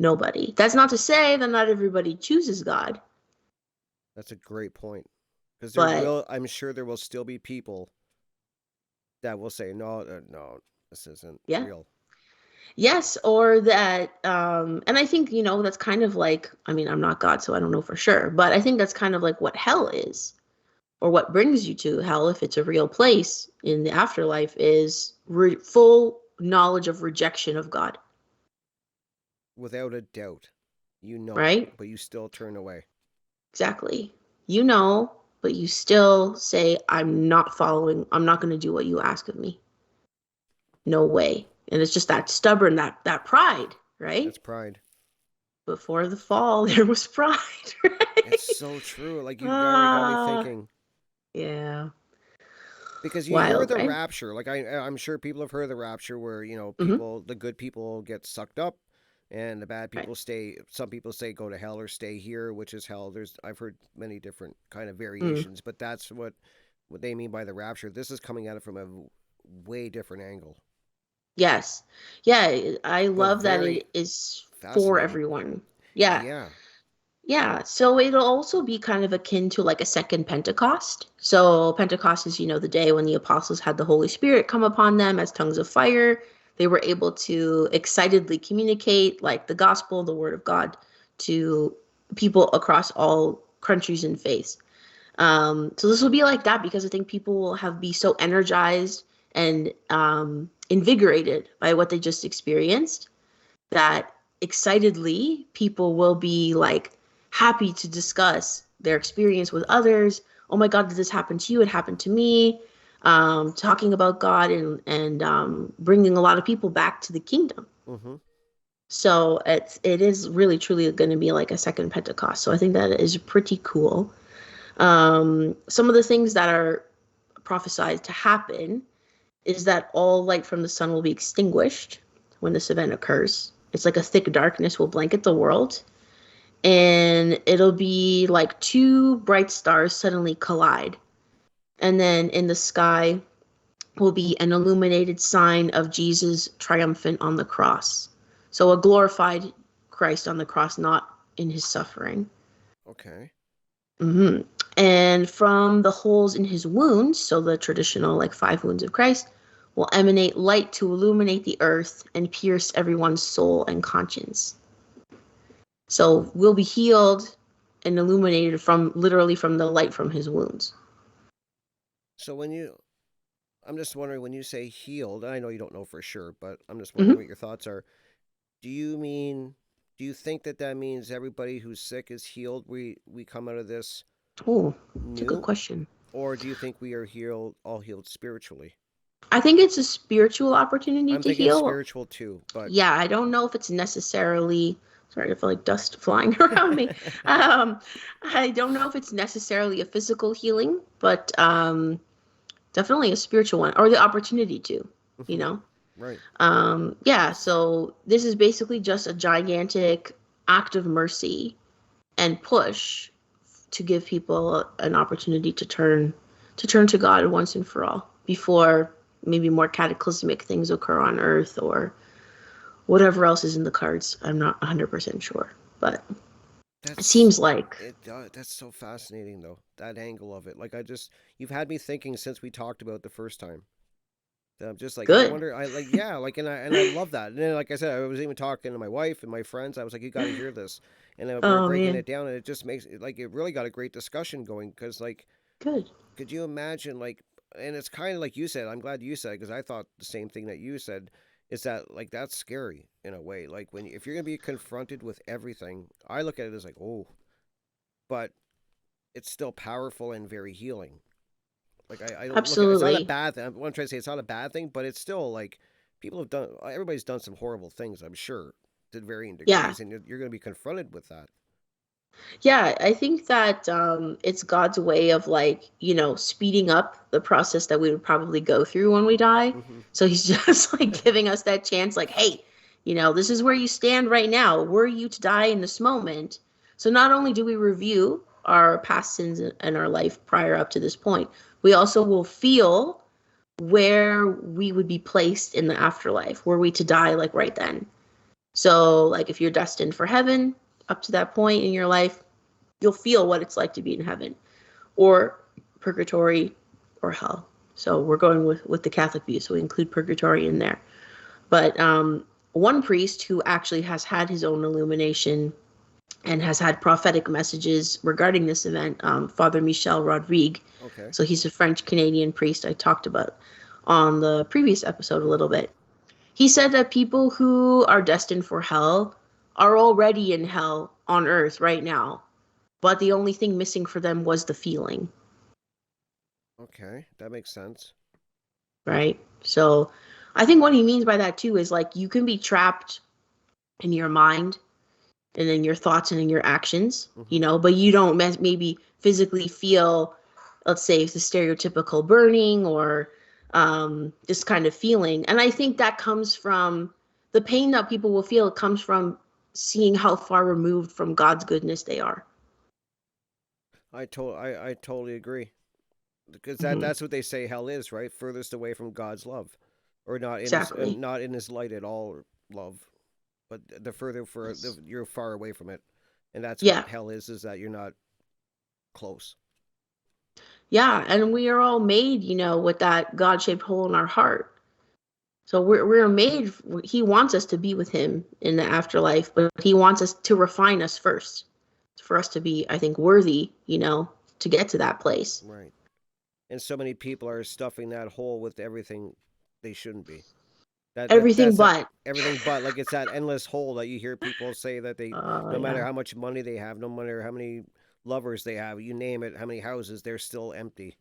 Nobody. That's not to say that not everybody chooses God, That's a great point. Because but I'm sure there will still be people that will say, no, no, this isn't yeah. real. Yes, or that, and I think, that's kind of like, I mean, I'm not God, so I don't know for sure, but I think that's kind of like what hell is, or what brings you to hell if it's a real place in the afterlife is full knowledge of rejection of God, Without a doubt. You know, right? but you still turn away. Exactly. You know, but you still say, I'm not going to do what you ask of me. No way. And it's just that stubborn, that pride, right? That's pride. Before the fall, there was pride, It's right? so true. Like you've already got me Ah, thinking. yeah. Because you hear Wild, the right? rapture. Like I'm sure people have heard of the rapture where, Mm-hmm. the good people get sucked up and the bad Right. people stay. Some people say go to hell or stay here, which is hell. I've heard many different kind of Mm. variations, but that's what they mean by the rapture. This is coming at it from a way different angle, Yes. Yeah, I but love that very it is for fascinating. everyone. Yeah. Yeah. Yeah. So it'll also be kind of akin to like a second Pentecost. So Pentecost is, the day when the apostles had the Holy Spirit come upon them as tongues of fire. They were able to excitedly communicate like the gospel, the word of God to people across all countries and faiths. So this will be like that because I think people will have be so energized and invigorated by what they just experienced that excitedly people will be like happy to discuss their experience with others. Oh my God, did this happen to you? It happened to me. Talking about God and bringing a lot of people back to the kingdom. Mm-hmm. So it is really truly going to be like a second Pentecost. So I think that is pretty cool. Some of the things that are prophesied to happen is that all light from the sun will be extinguished when this event occurs. It's like a thick darkness will blanket the world, And it'll be like two bright stars suddenly collide. And then in the sky will be an illuminated sign of Jesus triumphant on the cross. So a glorified Christ on the cross, not in his suffering. Okay. hmm And from the holes in his wounds, so the traditional like five wounds of Christ, will emanate light to illuminate the earth and pierce everyone's soul and conscience. So we'll be healed and illuminated from literally from the light from his wounds. So I'm just wondering when you say healed, and I know you don't know for sure, but I'm just wondering Mm-hmm. what your thoughts are. Do you mean, do you think that that means everybody who's sick is healed? We come out of this Oh, it's a good new, question. or do you think we are healed, all healed spiritually? I think it's a spiritual opportunity I'm to thinking heal. spiritual too, but Yeah, I don't know if it's necessarily, sorry, I feel like dust flying around me. Um, I don't know if it's necessarily a physical healing, but definitely a spiritual one, or the opportunity to, you Mhm. know? Right. Yeah, so this is basically just a gigantic act of mercy and push to give people an opportunity to turn to God once and for all before maybe more cataclysmic things occur on earth or whatever else is in the cards. I'm not 100% sure, but it That's seems like that's so fascinating though. That angle of it. Like you've had me thinking since we talked about it the first time. That I'm just like I good. wonder I like yeah, like and I love that. And then like I said, I was even talking to my wife and my friends. I was like you got to hear this. And we were Oh breaking man, it down and it just makes it like it really got a great discussion going cuz like good. could you imagine like and it's kind of like you said. I'm glad you said because I thought the same thing that you said is that like that's scary in a way. Like if you're going to be confronted with everything, I look at it as like, "Oh, but it's still powerful and very healing." Like I don't look at it's not a Absolutely. bad thing. What I'm trying to say it's not a bad thing, but it's still like people have done. Everybody's done some horrible things, I'm sure, to varying Yeah. degrees, and you're going to be confronted with that. Yeah, I think that it's God's way of like, speeding up the process that we would probably go through when we die. Hmm. So he's just like giving us that chance, like, hey, this is where you stand right now. Were you to die in this moment? So not only do we review our past sins and our life prior up to this point, we also will feel where we would be placed in the afterlife, were we to die like right then. So, like, if you're destined for heaven up to that point in your life, you'll feel what it's like to be in heaven or purgatory or hell. So we're going with the Catholic view, so we include purgatory in there. But one priest who actually has had his own illumination and has had prophetic messages regarding this event, Father Michel Rodrigue. Okay. So he's a French Canadian priest I talked about on the previous episode a little Hmm. bit. He said that people who are destined for hell are already in hell on earth right now, but the only thing missing for them was the feeling, Okay, that makes sense. right? So I think what he means by that too is like you can be trapped in your mind and in your thoughts and in your actions, Hmm. but you don't maybe physically feel, let's say, it's the stereotypical burning or this kind of feeling. And I think that comes from the pain that people will feel. It comes from seeing how far removed from God's goodness they are. I totally agree because Hmm. that's what they say hell is, right? Furthest away from God's love, or Exactly. not in His light at all. Love, but the further Yes. you're far away from it, and that's what Yeah. hell is that you're not close. Yeah. And we are all made, with that God shaped hole in our heart. So we're made, he wants us to be with him in the afterlife, but he wants us to refine us first for us to be, I think, worthy, to get to that place. Right. And so many people are stuffing that hole with everything they shouldn't be. Everything That's that but. everything but like it's that endless hole that you hear people say that they no matter Yeah. how much money they have, no matter how many lovers they have, you name it, how many houses, they're still empty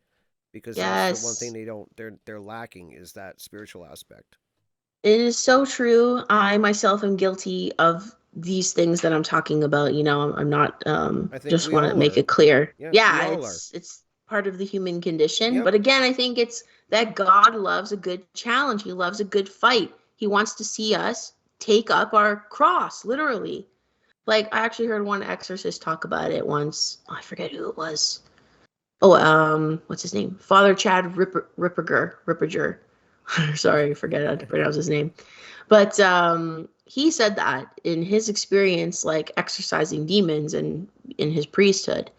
because that's the one thing Yes. they're lacking is that spiritual aspect. It is so true. I myself am guilty of these things that I'm talking about. I'm not I think just we want to all make are. it clear. Yeah, we Yeah, all are. it's part of the human condition. Yep. But again, I think it's that God loves a good challenge. He loves a good fight. He wants to see us take up our cross, literally. Like I actually heard one exorcist talk about it once. I forget who it was. Oh, what's his name? Father Chad Ripperger. Sorry, I forget how to pronounce his name. But he said that in his experience, like exorcising demons and in his priesthood,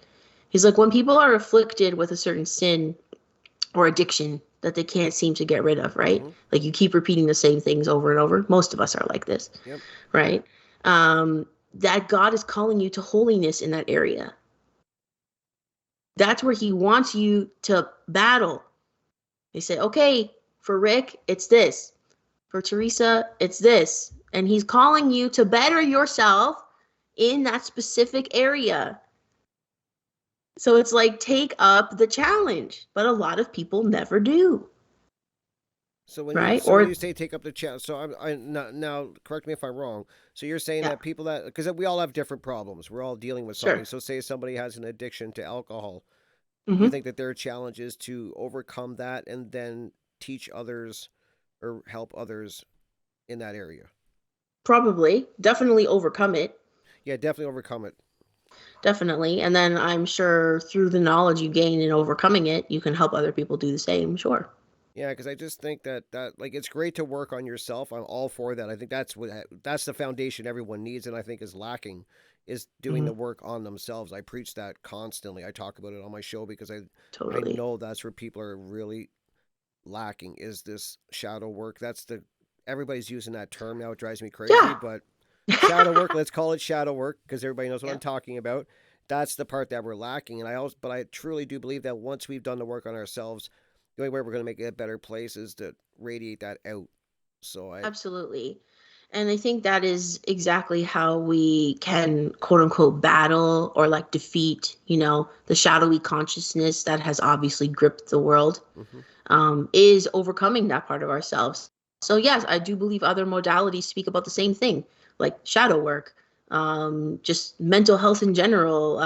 he's like, when people are afflicted with a certain sin or addiction that they can't seem to get rid of, right? Mm-hmm. Like you keep repeating the same things over and over. Most of us are like this, Yep. right? That God is calling you to holiness in that area. That's where he wants you to battle. They say, okay, for Rick, it's this. For Theresa, it's this. And he's calling you to better yourself in that specific area. So it's like, take up the challenge. But a lot of people never do. Right? When Or, you say take up the challenge, so now correct me if I'm wrong. So you're saying yeah, that people that because we all have different problems, we're all dealing with something. sure. So say somebody has an addiction to alcohol, you Hmm. think that their challenge is to overcome that and then teach others or help others in that area. Probably. Definitely overcome it. Yeah, definitely overcome it. Definitely. And then I'm sure through the knowledge you gain in overcoming it, you can help other people do the same. Sure. Yeah, because I just think that like it's great to work on yourself. I'm all for that. I think that's the foundation everyone needs, and I think is lacking is doing Hmm. the work on themselves. I preach that constantly. I talk about it on my show because I Totally. know that's where people are really lacking is this shadow work. That's the everybody's using that term now. It drives me crazy, Yeah. but shadow work. Let's call it shadow work because everybody knows what Yeah. I'm talking about. That's the part that we're lacking, and but I truly do believe that once we've done the work on ourselves, the only way we're going to make it a better place is to radiate that out. So I, Absolutely. And I think that is exactly how we can quote unquote battle or like defeat, the shadowy consciousness that has obviously gripped the world, hmm is overcoming that part of ourselves. So yes, I do believe other modalities speak about the same thing, like shadow work, just mental health in general,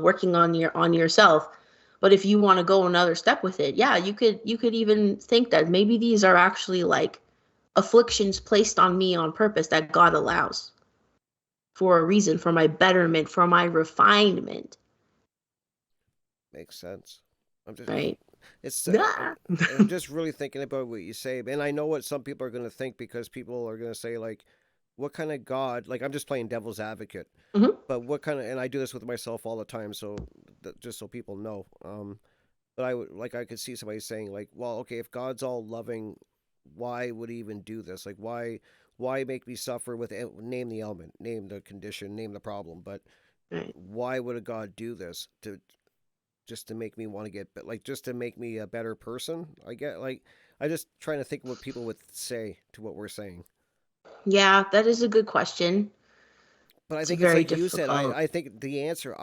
working on yourself. But if you want to go another step with it, yeah, you could even think that maybe these are actually like afflictions placed on me on purpose that God allows for a reason, for my betterment, for my refinement, makes sense. I'm just right? it's Ah. I'm just really thinking about what you say, and I know what some people are going to think because people are going to say like, what kind of God? Like I'm just playing devil's advocate. Hmm. But what kind of and I do this with myself all the time so just so people know but I would like I could see somebody saying like well okay if God's all loving why would he even do this like why make me suffer with name the element name the condition name the problem but Right. why would a God do this to just to make me want to get like just to make me a better person I get like I just trying to think of what people would say to what we're saying Yeah, that is a good question. but I It's a think it's very like you said. difficult. I think the answer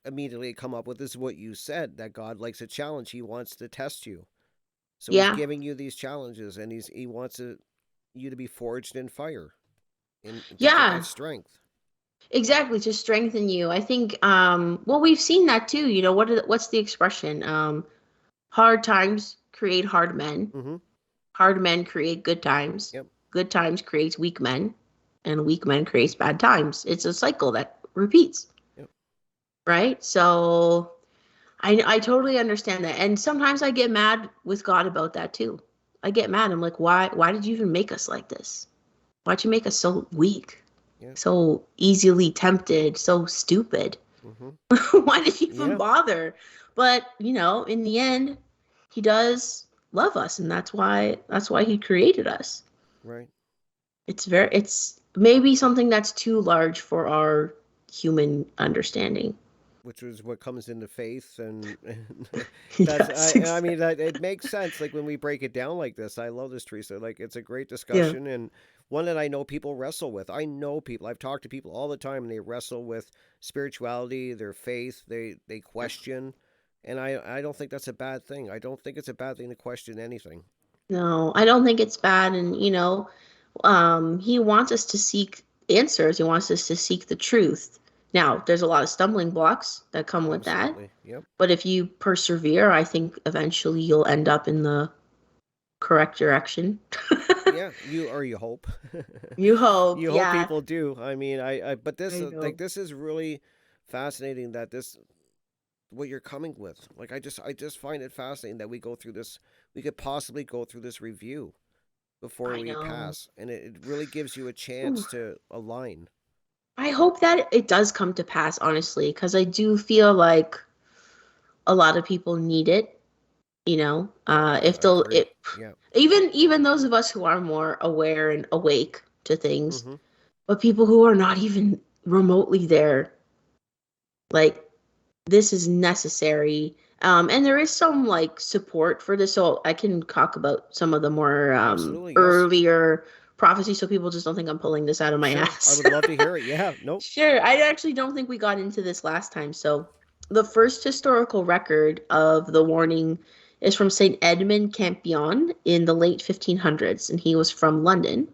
immediately come up with is what you said that God likes a challenge. He wants to test you. So he's Yeah. giving you these challenges and he wants you to be forged in fire and to get that Yeah, strength. exactly. To strengthen you. I think well we've seen that too. What's the expression? Hard times create hard men. Mm-hmm. Hard men create good times. Yep. Good times creates weak men. And weak men creates bad times. It's a cycle that repeats, Yep. right? So I totally understand that. And sometimes I get mad with God about that too. I get mad. I'm like, why did you even make us like this? Why'd you make us so weak? Yep. So easily tempted, so stupid? Mm-hmm. Why did you even Yeah. bother? But, in the end, he does love us, and that's why he created us. Right. It's maybe something that's too large for our human understanding. Which is what comes into faith and that's Yes, I mean exactly. that it makes sense like when we break it down like this. I love this Teresa. Like it's a great Yeah. discussion and one that I know people wrestle with. I know people. I've talked to people all the time and they wrestle with spirituality, their faith, they question and I don't think that's a bad thing. I don't think it's a bad thing to question anything. No, I don't think it's bad. And, he wants us to seek answers. He wants us to seek the truth. Now, there's a lot of stumbling blocks that come with that. Absolutely. Yep. But if you persevere, I think eventually you'll end up in the correct direction. Yeah, you hope. You hope, You hope yeah. people do. I mean, but this I like know. this is really fascinating that this what you're coming with. Like I just find it fascinating that we go through this. We could possibly go through this review before I we know. pass, and it really gives you a chance Ooh. to align. I hope that it does come to pass, honestly, because I do feel like a lot of people need it. Yeah, If I they'll agree. it, Yeah. even those of us who are more aware and awake to things, Mm-hmm. but people who are not even remotely there, like this is necessary. And there is some like support for this, so I can talk about some of the more Absolutely. Yes. earlier prophecies, so people just don't think I'm pulling this out of my Sure. I ass. would love to hear it. Yeah. Nope. Sure. I actually don't think we got into this last time. So, the first historical record of the warning is from St. Edmund Campion in the late 1500s, and he was from London.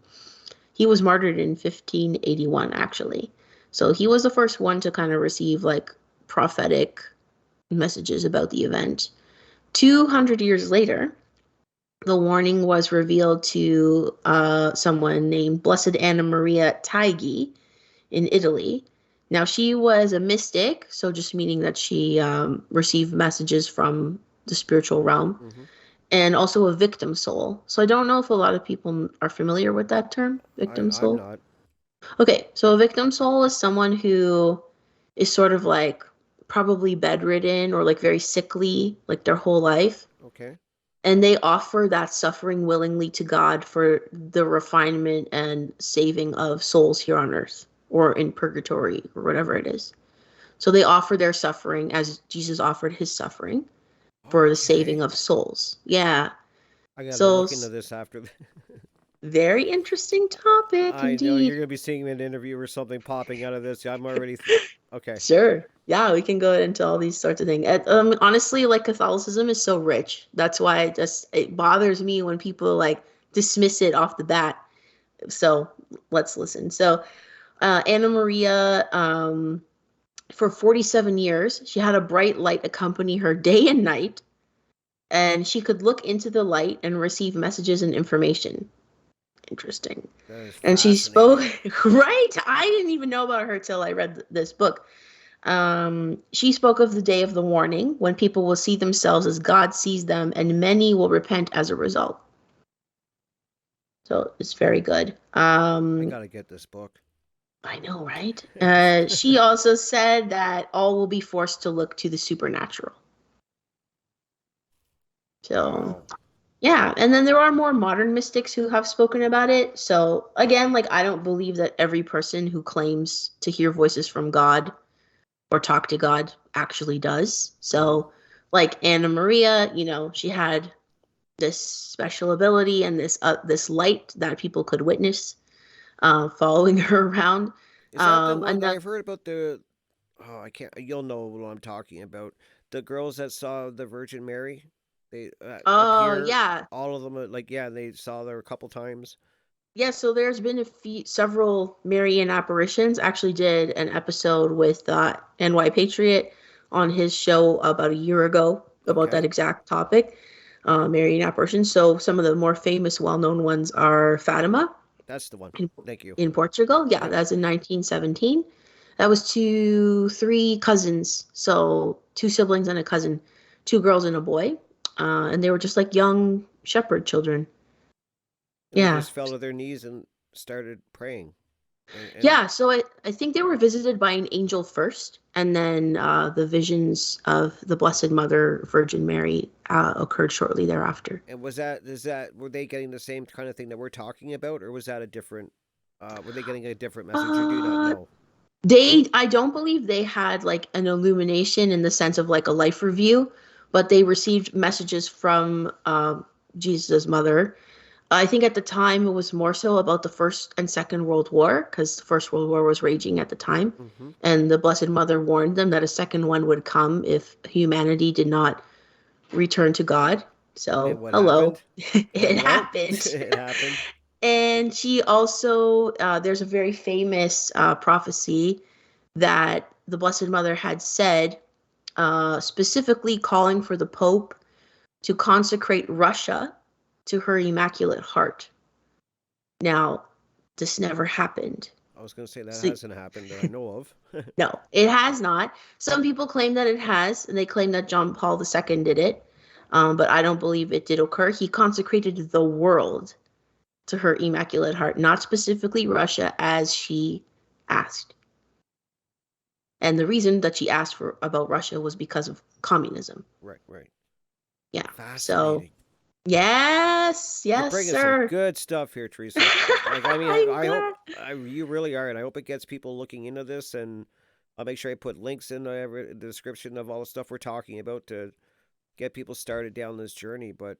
He was martyred in 1581, actually. So, he was the first one to kind of receive like prophetic messages about the event. 200 years later, the warning was revealed to someone named Blessed Anna Maria Taigi in Italy. Now, she was a mystic, so just meaning that she received messages from the spiritual realm, Mm-hmm. and also a victim soul. So I don't know if a lot of people are familiar with that term, victim I'm soul. not. Okay, so a victim soul is someone who is sort of like probably bedridden or like very sickly, like their whole life. Okay. And they offer that suffering willingly to God for the refinement and saving of souls here on earth or in purgatory or whatever it is. So they offer their suffering as Jesus offered his suffering for the saving Okay. of souls. Yeah. I gotta So look into this after. very interesting topic I know you're indeed. gonna be seeing an interview or something popping out of this. I'm already. Okay. Sure. Yeah, we can go into all these sorts of things. Honestly, like Catholicism is so rich. That's why it bothers me when people like dismiss it off the bat. So let's listen. So Anna Maria, for 47 years, she had a bright light accompany her day and night, and she could look into the light and receive messages and information. Interesting. That is And she spoke, fascinating. right? I didn't even know about her till I read this book. She spoke of the day of the warning when people will see themselves as God sees them, and many will repent as a result. So it's very good. I gotta get this book. I know, right? She also said that all will be forced to look to the supernatural. So, Wow. yeah. And then there are more modern mystics who have spoken about it. So, again, like, I don't believe that every person who claims to hear voices from God or talk to God actually does. Mm-hmm. So, like Anna Maria, she had this special ability and this light that people could witness following her around. Is that the one Another I've heard about the? Oh, I can't. You'll know what I'm talking about. The girls that saw the Virgin Mary, they Oh, appear. yeah. All of them, like yeah, they saw her a couple times. Yeah, so there's been several Marian apparitions. Actually did an episode with NY Patriot on his show about a year ago about that Okay, exact topic, Marian apparitions. So some of the more famous, well-known ones are Fatima that's the one. in, Thank you. in Portugal. Yeah, Yep. that's in 1917. That was three cousins, so two siblings and a cousin, two girls and a boy, and they were just like young shepherd children. And they Yeah. just fell to their knees and started praying. And Yeah, so I think they were visited by an angel first, and then the visions of the Blessed Mother, Virgin Mary, occurred shortly thereafter. and was that is that were they getting the same kind of thing that we're talking about, or was that a different? Were they getting a different message? You do not Uh, know. I don't believe they had like an illumination in the sense of like a life review, but they received messages from Jesus' mother. I think at the time it was more so about the First and Second World War, because the First World War was raging at the time. Mm-hmm. And the Blessed Mother warned them that a second one would come if humanity did not return to God. And So, what hello, happened? it Well, happened. it happened. And she also, there's a very famous prophecy that the Blessed Mother had said, specifically calling for the Pope to consecrate Russia to her Immaculate Heart. Now, this never happened. I was going to say that So, hasn't happened that I know of. no, it has not. Some people claim that it has, and they claim that John Paul II did it. But I don't believe it did occur. He consecrated the world to her Immaculate Heart, not specifically Russia, as she asked. And the reason that she asked for about Russia was because of communism. Right, right. Yeah. So, Fascinating. yes, You're yes, bringing some sir. good stuff here, Teresa. Like, I mean, I'm I hope glad. you really are, and I hope it gets people looking into this. And I'll make sure I put links in the description of all the stuff we're talking about to get people started down this journey. But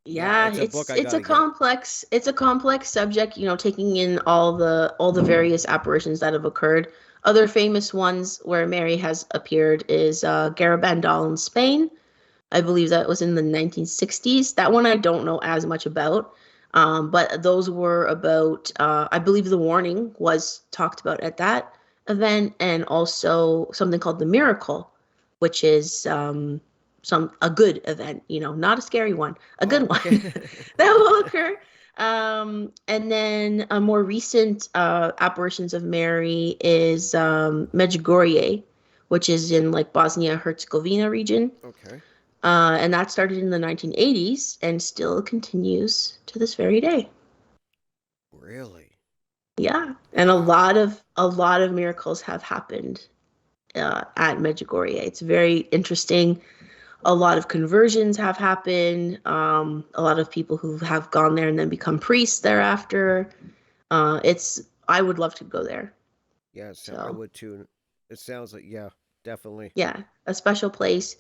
yeah, Yeah, it's a book I it's got to get. a complex subject, taking in all the various apparitions that have occurred. Other famous ones where Mary has appeared is Garabandal in Spain. I believe that was in the 1960s. That one I don't know as much about. But those were about, I believe the warning was talked about at that event, and also something called the miracle, which is a good event, not a scary one, a Oh, good one okay. that will occur. And then a more recent apparitions of Mary is Medjugorje, which is in like Bosnia Herzegovina region. Okay. And that started in the 1980s and still continues to this very day. Really? Yeah, and Wow. a lot of miracles have happened at Medjugorje. It's very interesting. A lot of conversions have happened. A lot of people who have gone there and then become priests thereafter. It's I would love to go there. Yes, I So would too. It sounds like, yeah, definitely. yeah, a special place.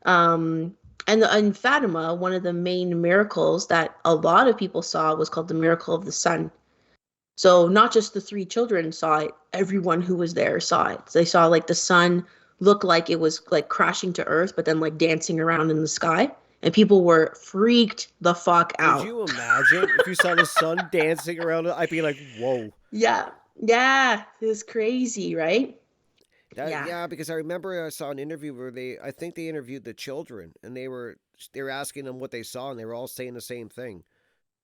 And in Fatima, one of the main miracles that a lot of people saw was called the miracle of the sun. So not just the three children saw it, everyone who was there saw it. They saw like the sun look like it was like crashing to earth, but then like dancing around in the sky. And people were freaked the fuck Could out. you imagine if you saw the sun dancing around it? I'd be like, whoa. Yeah. Yeah. It was crazy, right? That, Yeah. yeah, because I remember I saw an interview where I think they interviewed the children, and they were asking them what they saw, and they were all saying the same thing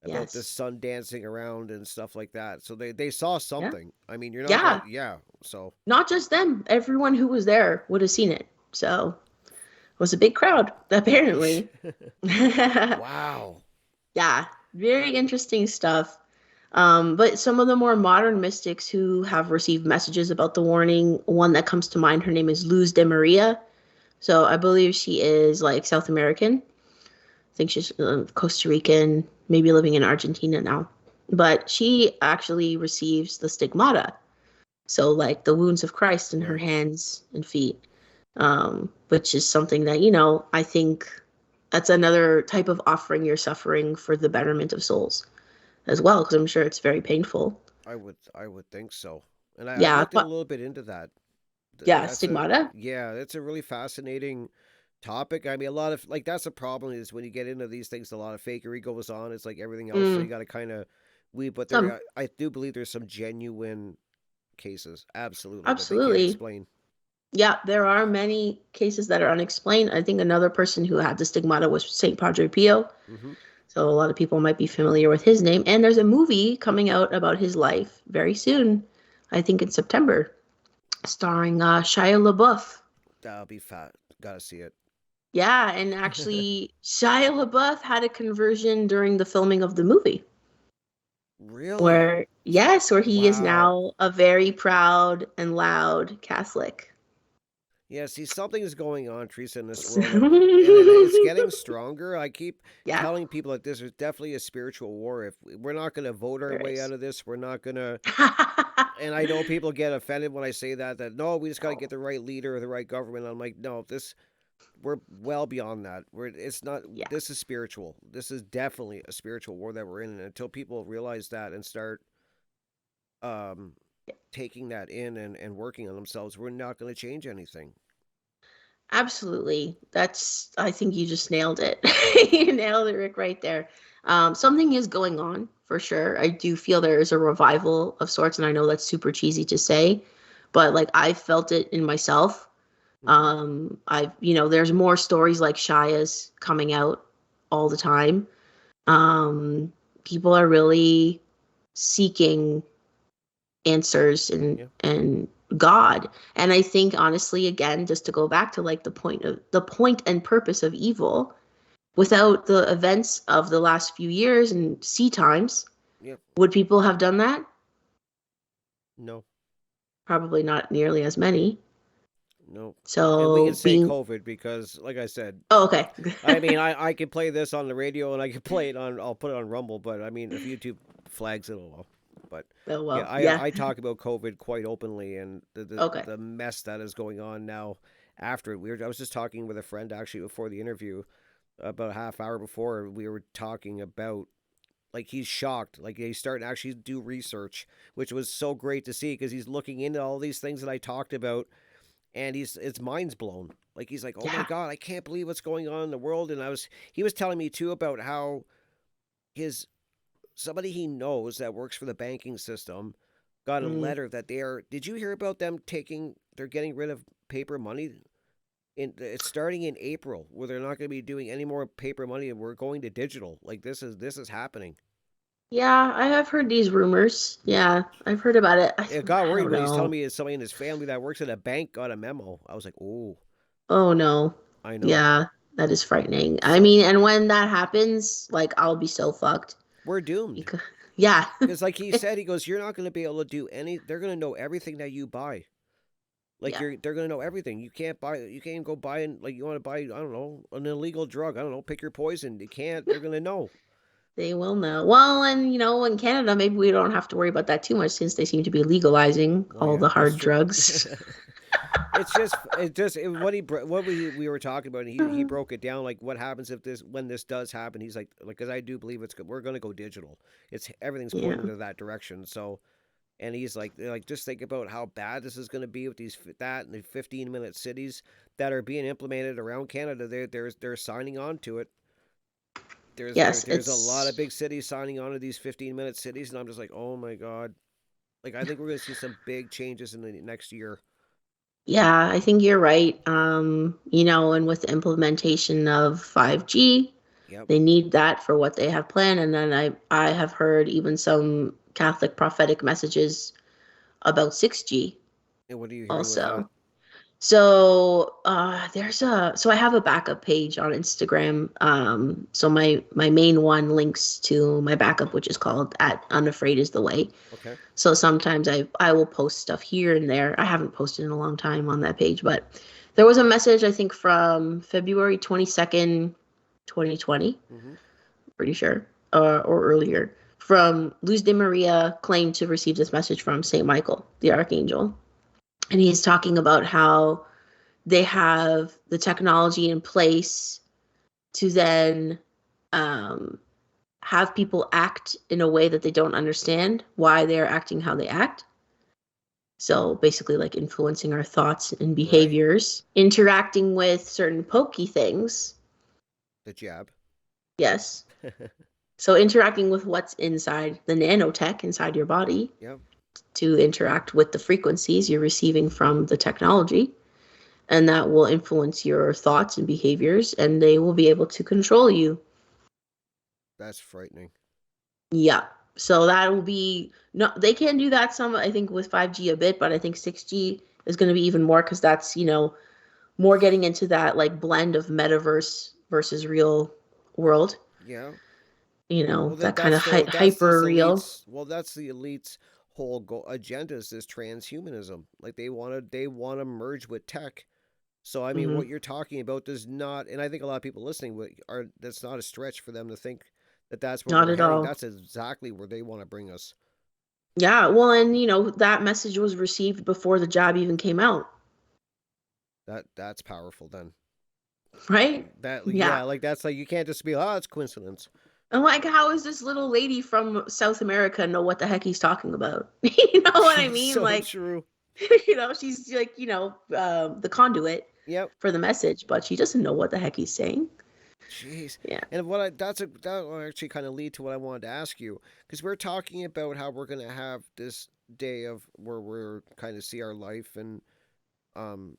about the Yes. sun dancing around and stuff like that. So they saw Yeah. something. I mean, you're not gonna, Yeah. yeah. So Not just them. Everyone who was there would have seen it. So it was a big crowd, apparently. wow. Yeah. Very interesting stuff. But some of the more modern mystics who have received messages about the warning, one that comes to mind, her name is Luz de Maria. So I believe she is like South American. I think she's Costa Rican, maybe living in Argentina now. But she actually receives the stigmata. So, like the wounds of Christ in her Right. hands and feet, which is something that, I think that's another type of offering your suffering for the betterment of souls as well, because I'm sure it's very painful. I would think so. And I've Yeah, looked a but little bit into that. yeah, That's a stigmata. yeah, that's a really fascinating topic. I mean, a lot of like that's the problem is when you get into these things, a lot of fakery goes on. It's like everything else, so you Mm, got to kind of we. But some I do believe there's some genuine cases, absolutely, that they can't absolutely. explain. Yeah, there are many cases that are unexplained. I think another person who had the stigmata was Saint Padre Pio. Hmm. So a lot of people might be familiar with his name. And there's a movie coming out about his life very soon. I think in September, starring Shia LaBeouf. That'll be fat. Gotta see it. Yeah, and actually, Shia LaBeouf had a conversion during the filming of the movie, Really? where, yes, where he is Wow. now a very proud and loud Catholic. Yeah, see, something is going on, Teresa, in this So- world, and it's getting stronger. I keep yeah, telling people that this is definitely a spiritual war. If we're not going to vote our there way is. out of this, we're not going to. And I know people get offended when I say that. That no, we just got to get No. the right leader or the right government. I'm like, no, this we're well beyond that. We're it's not. Yeah. This is spiritual. This is definitely a spiritual war that we're in. And until people realize that and start um taking that in and working on themselves, we're not going to change anything. Absolutely. I think you just nailed it. You nailed it, Rick, right there. Something is going on for sure. I do feel there is a revival of sorts, and I know that's super cheesy to say, but like I felt it in myself. Hmm. There's more stories like Shia's coming out all the time. People are really seeking answers Yeah. and God. And I think honestly, again, just to go back to like the point and purpose of evil, without the events of the last few years and sea times, Yep. would people have done that? No. Probably not nearly as many. No. And we can So say being COVID because, like I said, oh, okay. I mean, I can play this on the radio and I can play it on. I'll put it on Rumble, but I mean, if YouTube flags it, well. But Oh yeah, well, yeah. I talk about COVID quite openly and Okay. the mess that is going on now. After it, I was just talking with a friend actually before the interview, about a half hour before we were talking about like he's shocked, like he's starting to actually do research, which was so great to see because he's looking into all these things that I talked about and his mind's blown. Like he's like, "Oh my Yeah. god, I can't believe what's going on in the world." And he was telling me too about how his somebody he knows that works for the banking system got a Mm. letter that they are. Did you hear about them taking? They're getting rid of paper money. It's starting in April, where they're not going to be doing any more paper money, and we're going to digital. Like this is happening. Yeah, I have heard these rumors. Yeah, I've heard about it. It got I worried don't when he's telling know. me it's somebody in his family that works at a bank got a memo. I was like, "Oh, Oh no. I know." Yeah, that is frightening. I So mean, and when that happens, like I'll be so fucked. we're doomed. Because yeah. Because like he said, he goes, "You're not going to be able to do any. They're going to know everything that you buy. Like Yeah. they're going to know everything. You can't buy. You can't even go buy and like you want to buy. I don't know an illegal drug. I don't know. Pick your poison. You can't. They're going to know. They will know. Well, and in Canada, maybe we don't have to worry about that too much since they seem to be legalizing Well, all yeah, the that's hard true. drugs. What we were talking about. He broke it down like what happens if this when this does happen. He's like because I do believe we're going to go digital. It's everything's pointing Yeah. to that direction. So and he's like just think about how bad this is going to be with that and the 15-minute cities that are being implemented around Canada. They're signing on to it. Yes, There's a lot of it's big cities signing on to these 15-minute cities, and I'm just like, oh my god. Like I think we're going to see some big changes in the next year. yeah, I think you're right. And with the implementation of 5G, Yep. they need that for what they have planned. And then I have heard even some Catholic prophetic messages about 6G And what are you hearing with that? also. So I have a backup page on Instagram. So my main one links to my backup, which is called at Unafraid is the Way. Okay. So sometimes I will post stuff here and there. I haven't posted in a long time on that page, but there was a message I think from February 22nd, 2020, Mm-hmm. pretty sure, or earlier, from Luz de Maria claimed to receive this message from Saint Michael, the archangel, and he's talking about how they have the technology in place to then um, have people act in a way that they don't understand why they're acting how they act. So basically, like influencing our thoughts and Right. behaviors, interacting with certain pokey things. The jab. Yes. So interacting with what's inside the nanotech inside your body Yep. to interact with the frequencies you're receiving from the technology. And that will influence your thoughts and behaviors, and they will be able to control you. That's frightening. Yeah. So that will be no, they can do that some, I think, with 5G a bit, but I think 6G is going to be even more because that's, more getting into that like blend of metaverse versus real world, Yeah. Well, that kind of that's this hyper real. elites. Well, that's the elites' whole agenda is this transhumanism. Like they want to merge with tech. So I mean, Hmm. what you're talking about does not, and I think a lot of people listening are that's not a stretch for them to think that that's where Not we're at heading. all. That's exactly where they want to bring us. Yeah. Well, and, that message was received before the job even came out, That's powerful. Then right? that Yeah. yeah, like that's like you can't just be it's coincidence. I'm like, how is this little lady from South America know what the heck he's talking about? You know what I It's mean? so Like, true. she's like, the conduit Yep. for the message, but she doesn't know what the heck he's saying. Jeez. Yeah. And that will actually kind of lead to what I wanted to ask you because we're talking about how we're going to have this day of where we're kind of see our life and um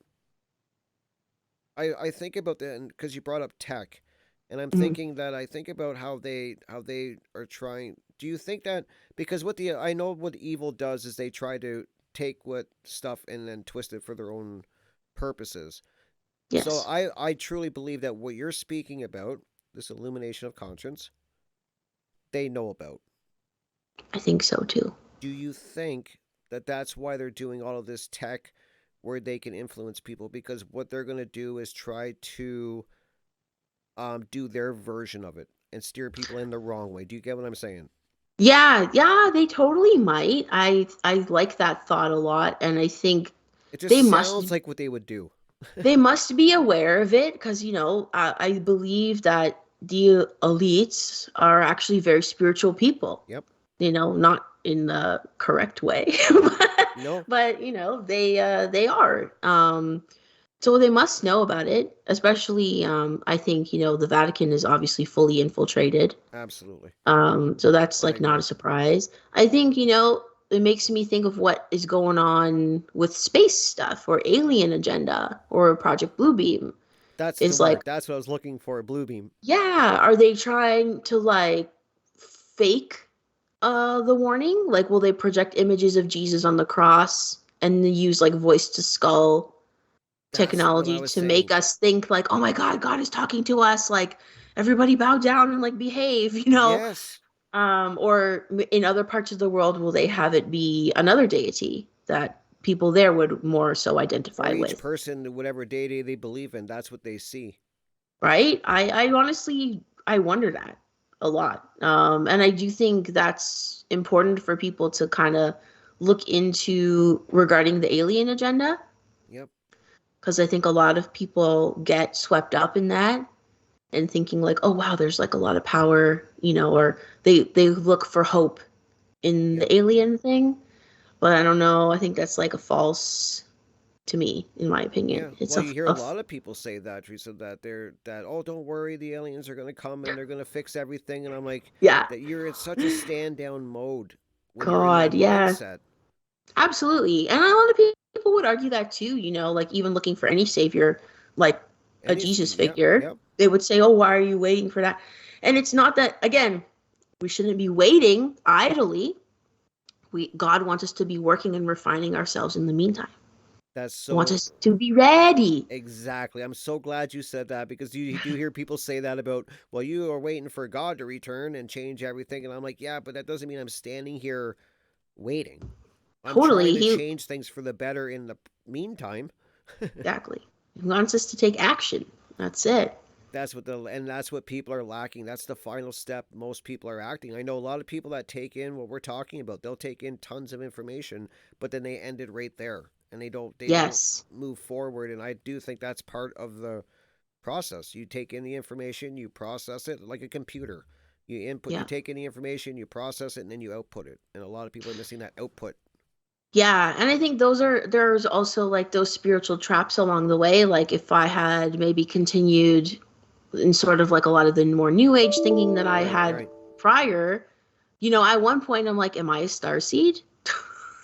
I think about that because you brought up tech And I'm Mhm. thinking that I think about how they are trying. Do you think that because what the I know what evil does is they try to take what stuff and then twist it for their own purposes. So Yes, I truly believe that what you're speaking about, this illumination of conscience, they know about. I think so too. Do you think that that's why they're doing all of this tech where they can influence people? Because what they're going to do is try to do their version of it and steer people in the wrong way. Do you get what I'm saying? Yeah, yeah, they totally might. I like that thought a lot, and I think It just they must sounds like what they would do. they must be aware of it because I believe that the elites are actually very spiritual people. Yep. Not in the correct way, No, but they are. So they must know about it, especially I think the Vatican is obviously fully infiltrated. absolutely. So that's I like not a agree. surprise. I think, it makes me think of what is going on with space stuff or alien agenda or Project Bluebeam. That's the Is word. like, That's what I was looking for. Bluebeam. yeah, are they trying to like fake the warning? Like, will they project images of Jesus on the cross and then use like voice to skull That's what I technology was to make saying. us think like, oh my God, God is talking to us, like everybody bow down and like behave, Yes. or in other parts of the world, will they have it be another deity that people there would more so Or identify each with? person, whatever deity they believe in, that's what they see. Right? I honestly I wonder that a lot. And I do think that's important for people to kind of look into regarding the alien agenda, Yep. because I think a lot of people get swept up in that and thinking like, oh wow, there's like a lot of power, or they look for hope in Yep. the alien thing. But I don't know. I think that's like a false to me, in my opinion. Yeah. It's Well, a, you hear a a lot of people say that, Teresa, that oh, don't worry, the aliens are going to come and they're going to fix everything. And I'm like, yeah. that you're in such a stand down mode when you're in that God, yeah. mindset. Absolutely. And a lot of people would argue that too, like even looking for any savior, like a And if, Jesus yep, figure, yep. they would say, oh, why are you waiting for that? And it's not that, again, we shouldn't be waiting idly. God wants us to be working and refining ourselves in the meantime. That's He wants so us to be ready. exactly. I'm so glad you said that because you do hear people say that about, well, you are waiting for God to return and change everything. And I'm like, yeah, but that doesn't mean I'm standing here waiting. I'm trying Totally. to He change things for the better in the meantime. exactly. He wants us to take action. That's it. That's what people are lacking. That's the final step most people are acting. I know a lot of people that take in what we're talking about. They'll take in tons of information, but then they end it right there and they don't Yes. move forward, and I do think that's part of the process. You take in the information, you process it like a computer. You Yeah. take in the information, you process it, and then you output it. And a lot of people are missing that output. Yeah, and I think there's also like those spiritual traps along the way. Like if I had maybe continued in sort of like a lot of the more new age thinking that I Right, had right. prior, at one point I'm like, am I a star seed?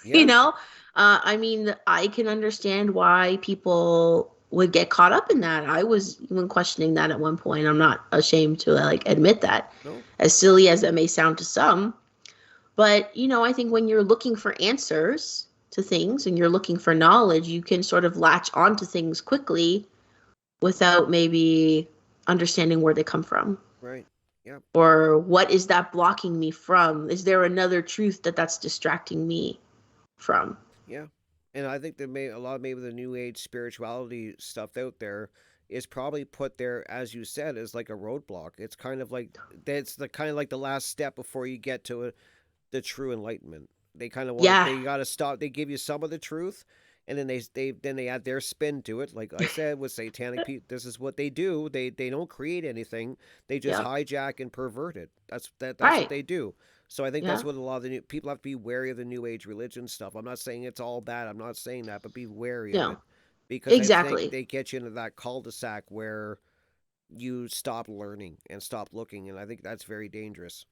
you Yeah. know? I mean, I can understand why people would get caught up in that. I was even questioning that at one point. I'm not ashamed to like admit that. No. As silly as that may sound to some, but, I think when you're looking for answers to things and you're looking for knowledge, you can sort of latch onto things quickly without maybe understanding where they come from. Right. Yeah. Or what is that blocking me from? Is there another truth that's distracting me from? Yeah. And I think that a lot of maybe the new age spirituality stuff out there is probably put there, as you said, as like a roadblock. It's kind of like that's the kind of like the last step before you get to the true enlightenment. They kind of want Yeah. they got to stop. They give you some of the truth, and then they add their spin to it. Like I said with satanic people, this is what they do. They don't create anything. They just Yep. hijack and pervert it. That's what Right. they do. So I think that's Yeah. what a lot of the new people have to be wary of the new age religion stuff. I'm not saying it's all bad. I'm not saying that, but be wary of No. it because I think Exactly. they get you into that cul-de-sac where you stop learning and stop looking, and I think that's very dangerous.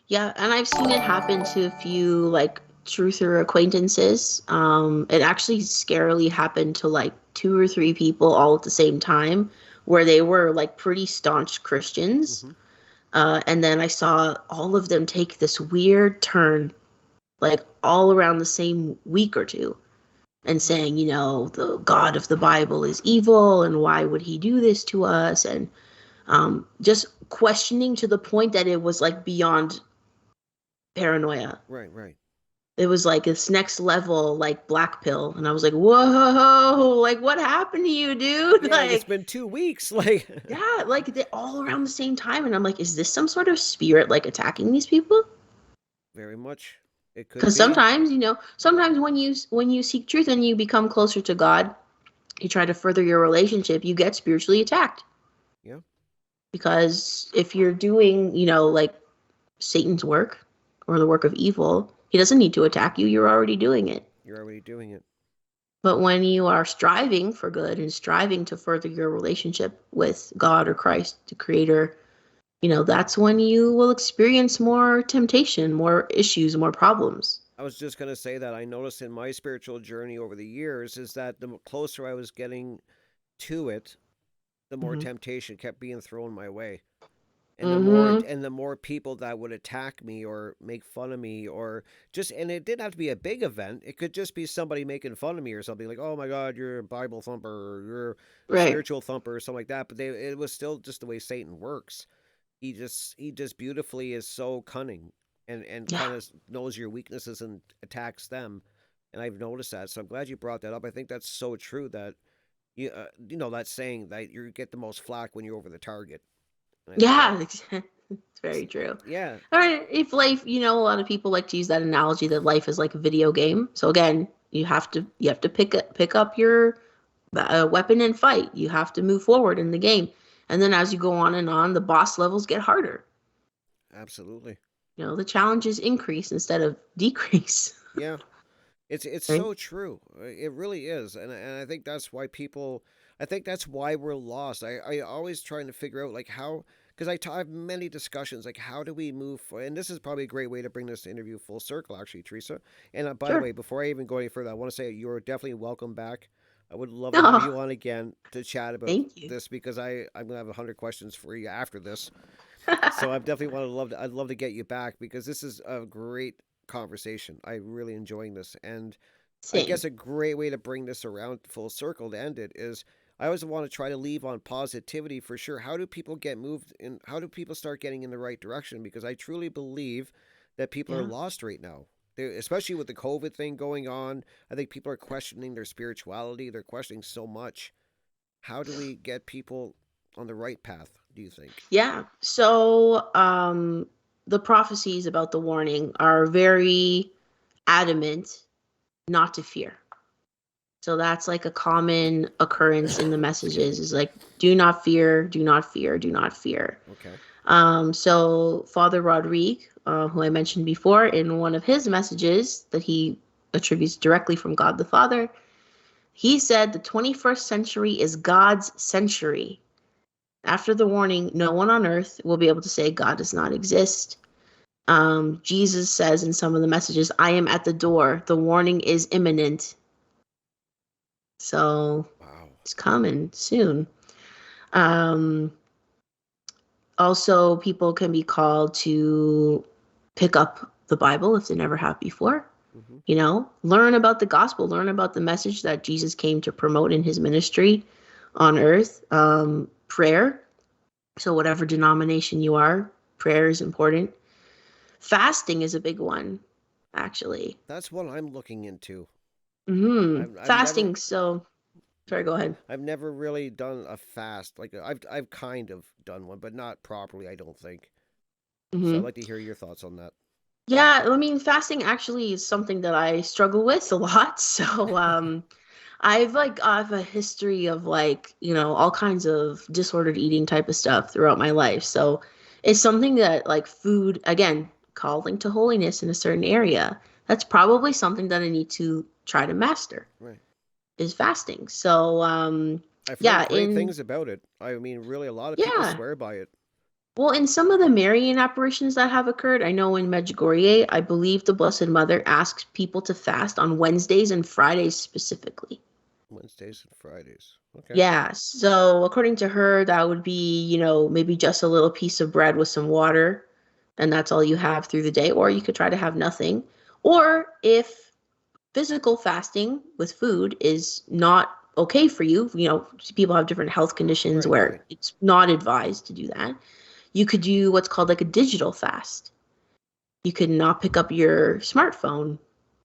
Yeah, and I've seen it happen to a few like truther acquaintances. It actually scarily happened to like two or three people all at the same time, where they were like pretty staunch Christians. Mm-hmm. And then I saw all of them take this weird turn, like all around the same week or two, and saying, you know, the God of the Bible is evil, and why would he do this to us? And just questioning to the point that it was like beyond paranoia. Right, right. It was like this next level, like black pill. And I was like, whoa, like what happened to you, dude? Yeah, like it's Like, been 2 weeks. Like, yeah, like they all around the same time. And I'm like, is this some sort of spirit like attacking these people? very much. It could Because be. sometimes, you know, sometimes when you seek truth and you become closer to God, you try to further your relationship, you get spiritually attacked. Yeah, Because if you're doing, you know, like Satan's work or the work of evil, he doesn't need to attack you. You're already doing it. you're already doing it. But when you are striving for good and striving to further your relationship with God or Christ, the Creator, you know, that's when you will experience more temptation, more issues, more problems. I was just going to say that I noticed in my spiritual journey over the years is that the closer I was getting to it, the more Mm-hmm. temptation kept being thrown my way. Mm-hmm. And the more people that would attack me or make fun of me or just, and it didn't have to be a big event. It could just be somebody making fun of me or something like, oh my God, you're a Bible thumper or you're a Right. spiritual thumper or something like that. But it was still just the way Satan works. He just beautifully is so cunning and Yeah. kind of knows your weaknesses and attacks them. And I've noticed that. So I'm glad you brought that up. I think that's so true that you know that saying that you get the most flack when you're over the target. And I think that Yeah. It's very true. yeah, All right. If life, you know, a lot of people like to use that analogy that life is like a video game. So again, you have to pick up your weapon and fight. You have to move forward in the game. And then as you go on and on, the boss levels get harder. absolutely. You know, the challenges increase instead of decrease. Yeah, it's Right? so true. It really is, and I think that's why people. I think that's why we're lost. I always trying to figure out like how because I have many discussions like how do we move and this is probably a great way to bring this interview full circle actually, Teresa. And by the Sure. way, before I even go any further, I want to say you're definitely welcome back. I would love to have Oh, you on again to chat about thank you. this because I'm gonna have 100 questions for you after this. So I definitely want to love to, I'd love to get you back because this is a great conversation. I'm really enjoying this, and I Same. guess a great way to bring this around full circle to end it is I always want to try to leave on positivity for sure. How do people get moved in? How do people start getting in the right direction? Because I truly believe that people are Yeah. lost right now. Especially with the COVID thing going on, I think people are questioning their spirituality. They're questioning so much. How do we get people on the right path, do you think? Yeah. So, the prophecies about the warning are very adamant not to fear. So that's like a common occurrence in the Excuse me. messages is like, do not fear, do not fear, do not fear. Okay. So Father Rodrigue, who I mentioned before, in one of his messages that he attributes directly from God the Father, he said the 21st century is God's century. After the warning, no one on earth will be able to say God does not exist. Jesus says in some of the messages, I am at the door. The warning is imminent. So Wow. it's coming soon. Um, Also, people can be called to pick up the Bible if they never have before. Hmm. You know, learn about the gospel, learn about the message that Jesus came to promote in his ministry on earth. Prayer. So, whatever denomination you are, prayer is important. Fasting is a big one, actually. That's what I'm looking into. I've never Fasting. So, sorry, go ahead. I've never really done a fast. Like I've kind of done one, but not properly, I don't think. So I'd hmm like to hear your thoughts on that. Yeah, I mean, fasting actually is something that I struggle with a lot. So, I have a history of like, you know, all kinds of disordered eating type of stuff throughout my life. So it's something that like food, again, calling to holiness in a certain area. That's probably something that I need to try to master Right. is fasting. So I've heard yeah, great in things about it. I mean, really, a lot of people yeah. swear by it. Well, in some of the Marian apparitions that have occurred, I know in Medjugorje, I believe the Blessed Mother asks people to fast on Wednesdays and Fridays specifically. Wednesdays and Fridays. Okay. Yeah. So according to her, that would be, maybe just a little piece of bread with some water, and that's all you have through the day. Or you could try to have nothing. Or if physical fasting with food is not okay for you, people have different health conditions Right, where right. it's not advised to do that. You could do what's called like a digital fast. You could not pick up your smartphone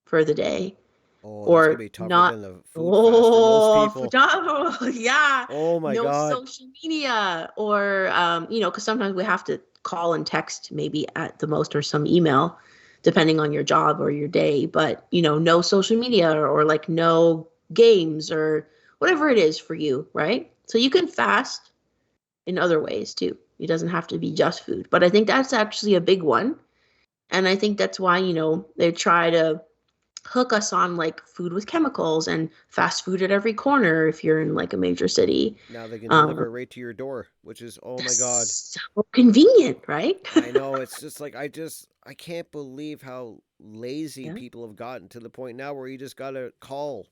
for the day, Oh, that's gonna or be tougher not. than the food fast for most Oh, people. no, yeah, Oh my no God. social media, or because sometimes we have to call and text maybe at the most, or some email, depending on your job or your day. But no social media, or like no games or whatever it is for you, right? So you can fast in other ways too. It doesn't have to be just food, but I think that's actually a big one, and I think that's why they try to hook us on like food with chemicals and fast food at every corner if you're in like a major city. Now they can deliver Um, it right to your door, which is, oh my God. that's so convenient, right? I know. It's just like, I can't believe how lazy Yeah. people have gotten to the point now where you just gotta call.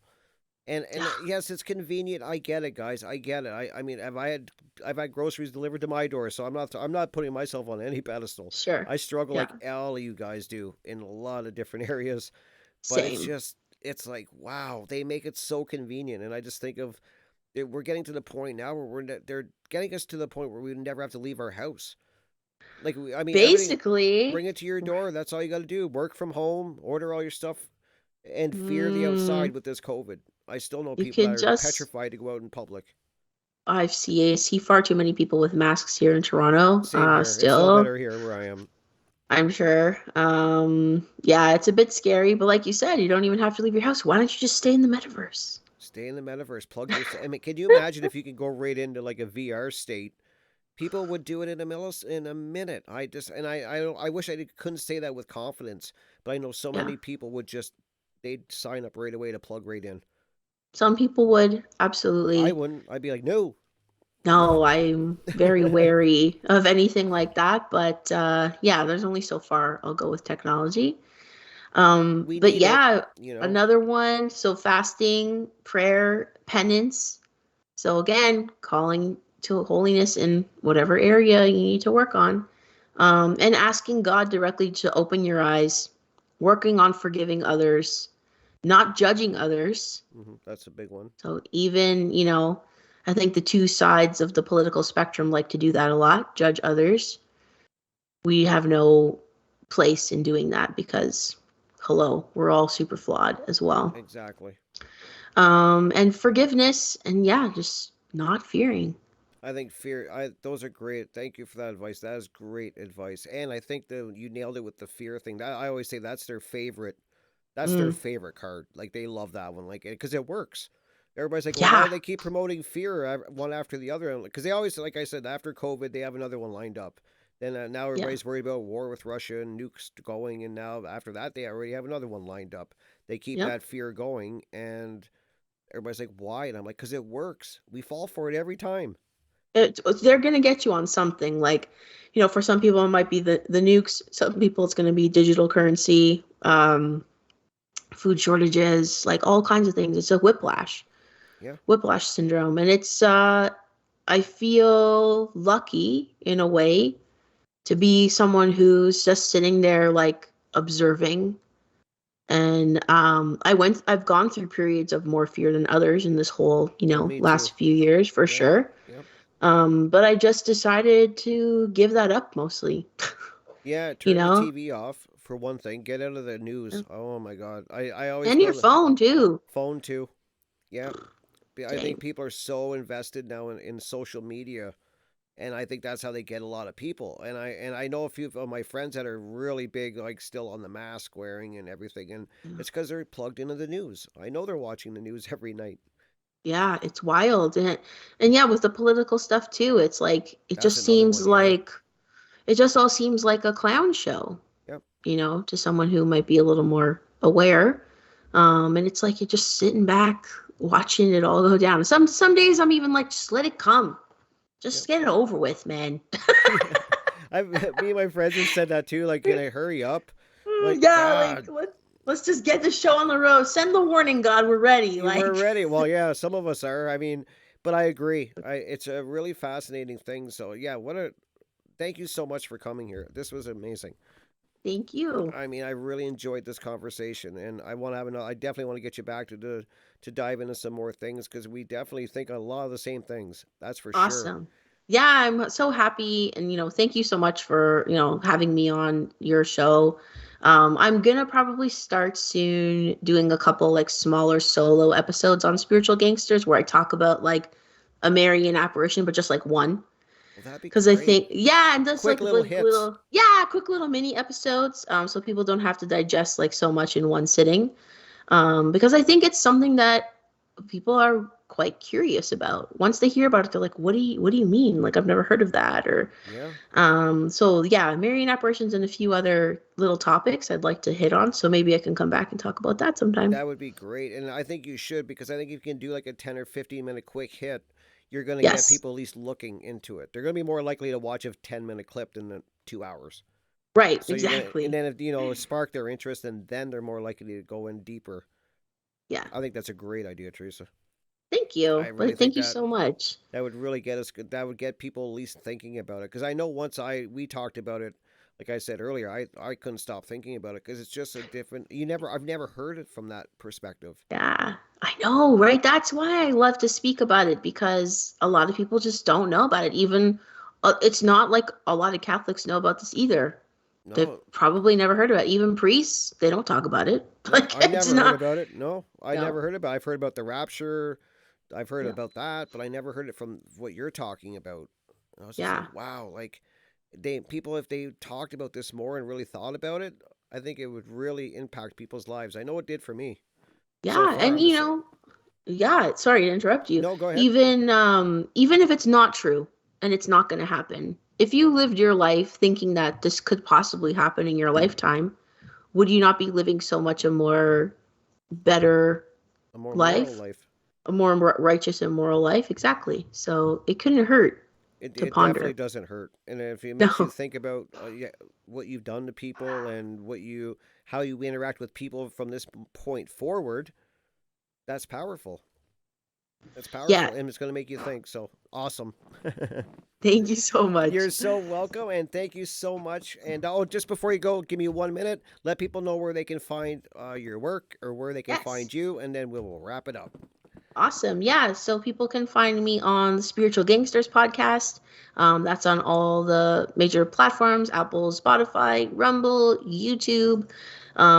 And yes, it's convenient. I get it, guys. I get it. I mean, I've had groceries delivered to my door, so I'm not putting myself on any pedestal. Sure. I struggle Yeah. like all of you guys do in a lot of different areas, but Same. it's like, wow, they make it so convenient, and I just think of we're getting to the point now where they're getting us to the point where we never have to leave our house. Like, I mean, everything, Basically, bring it to your door. That's all you got to do. Work from home, order all your stuff, and fear the outside mm, with this COVID. I still know you people that could are just. petrified to go out in public. I see far too many people with masks here in Toronto. Same here. It's still Still, better here where I am. I'm sure. Yeah, it's a bit scary, but like you said, you don't even have to leave your house. Why don't you just stay in the metaverse? Stay in the metaverse. Plug your. I mean, can you imagine if you could go right into like a VR state? People would do it in a minute. I wish couldn't say that with confidence, but I know so Yeah. many people would just they'd sign up right away to plug right in. Some people would, I absolutely. wouldn't. I'd be like, no. No, I'm very wary of anything like that. But yeah, there's only so far I'll go with technology. We But need it, yeah, you know. another one. So fasting, prayer, penance. So again, calling to holiness in whatever area you need to work on, and asking God directly to open your eyes, working on forgiving others, not judging others. That's a big one. So even, I think the two sides of the political spectrum like to do that a lot, judge others. We have no place in doing that because, hello, we're all super flawed as well. Exactly. And forgiveness, and yeah, just not fearing. I think fear. Those are great. Thank you for that advice. That is great advice. And I think that you nailed it with the fear thing. That I always say that's their favorite. That's their Mm, favorite card. Like they love that one. Like because it works. Everybody's like, well, why yeah, do they keep promoting fear one after the other? Because they always, like I said, after COVID, they have another one lined up. Then now yeah, everybody's worried about war with Russia and nukes going, and now after that, they already have another one lined up. They keep yep. that fear going, and everybody's like, why? And I'm like, because it works. We fall for it every time. They're gonna get you on something. Like, for some people it might be the nukes. Some people it's gonna be digital currency, food shortages, like all kinds of things. It's a Yeah. whiplash syndrome, and it's I feel lucky in a way to be someone who's just sitting there like observing. And I've gone through periods of more fear than others in this whole, Oh, me too. last few years for Yep. sure. Yep. But I just decided to give that up mostly. Yeah. you Turn the know, TV off for one thing. Get out of the news. Oh my God. I always and your go to phone too. phone too. Yeah. I think Same. people are so invested now in social media, and I think that's how they get a lot of people. And I know a few of my friends that are really big, like still on the mask wearing and everything, and it's because they're plugged into the news. I know they're watching the news every night. Yeah, it's wild. And yeah, with the political stuff too, it's like That's another one. Yeah. it just all seems like a clown show, Yep. to someone who might be a little more aware. And it's like you're just sitting back watching it all go down. Some days I'm even like, just let it come. Just Yep. get it over with, man. Me and my friends have said that too. Like, can I hurry up? Like, Yeah, like God, what? Let's just get the show on the road. Send the warning, God. We're ready. You were Like, ready. Well, yeah, some of us are. I mean, but I agree. It's a really fascinating thing. So yeah, what a thank you so much for coming here. This was amazing. thank you. I mean, I really enjoyed this conversation, and I want to have another. I definitely want to get you back to dive into some more things because we definitely think a lot of the same things. That's for sure. Awesome. Yeah, I'm so happy. And, thank you so much for, having me on your show. I'm gonna probably start soon doing a couple like smaller solo episodes on Spiritual Gangsters where I talk about like a Marian apparition, but just like one. Well, that'd be Because I great. think, yeah, and just Quick little like hits. little, yeah, quick little mini episodes, so people don't have to digest like so much in one sitting. Because I think it's something that people are quite curious about. Once they hear about it, they're like, what do you mean? Like, I've never heard of that. Or, Yeah, so yeah, Marian apparitions and a few other little topics I'd like to hit on. So maybe I can come back and talk about that sometime. that would be great, and I think you should because I think if you can do like a 10 or 15 minute quick hit, you're gonna get Yes. people at least looking into it. They're gonna be more likely to watch a 10 minute clip than the 2 hours. Right, So you're gonna, and exactly. then if spark their interest, and then they're more likely to go in deeper. Yeah. I think that's a great idea, Teresa. Thank I you. really But think thank you that so much. that would really get us. That would get people at least thinking about it. Because I know once we talked about it, like I said earlier, I couldn't stop thinking about it because it's just a different. I've never heard it from that perspective. Yeah, I know, right? That's why I love to speak about it because a lot of people just don't know about it. Even it's not like a lot of Catholics know about this either. They've No, probably never heard about it. Even priests, they don't talk about it. no, Like I it's never heard not, about it. No, I no, never heard about. I've heard about the rapture. I've heard yeah, about that, but I never heard it from what you're talking about. I was just like, yeah, wow, like people if they talked about this more and really thought about it, I think it would really impact people's lives. I know it did for me so yeah. far. And I'm just saying. yeah, sorry to interrupt you. No, go ahead. Even if it's not true and it's not going to happen, if you lived your life thinking that this could possibly happen in your lifetime, would you not be living so much a more better A more moral life, life. a more righteous and moral life? Exactly. So it couldn't hurt to It definitely ponder. doesn't hurt, and if it makes you No. think about yeah, what you've done to people and how you interact with people from this point forward, that's powerful. It's Yeah. powerful, and it's going to make you think. So awesome. Thank you so You're much. so welcome, and thank you so much. And oh, just before you go, give me 1 minute. Let people know where they can find your work or where they can Yes. find you, and then we will wrap it up. Awesome. Yeah. So people can find me on the Spiritual Gangsters podcast. That's on all the major platforms: Apple, Spotify, Rumble, YouTube.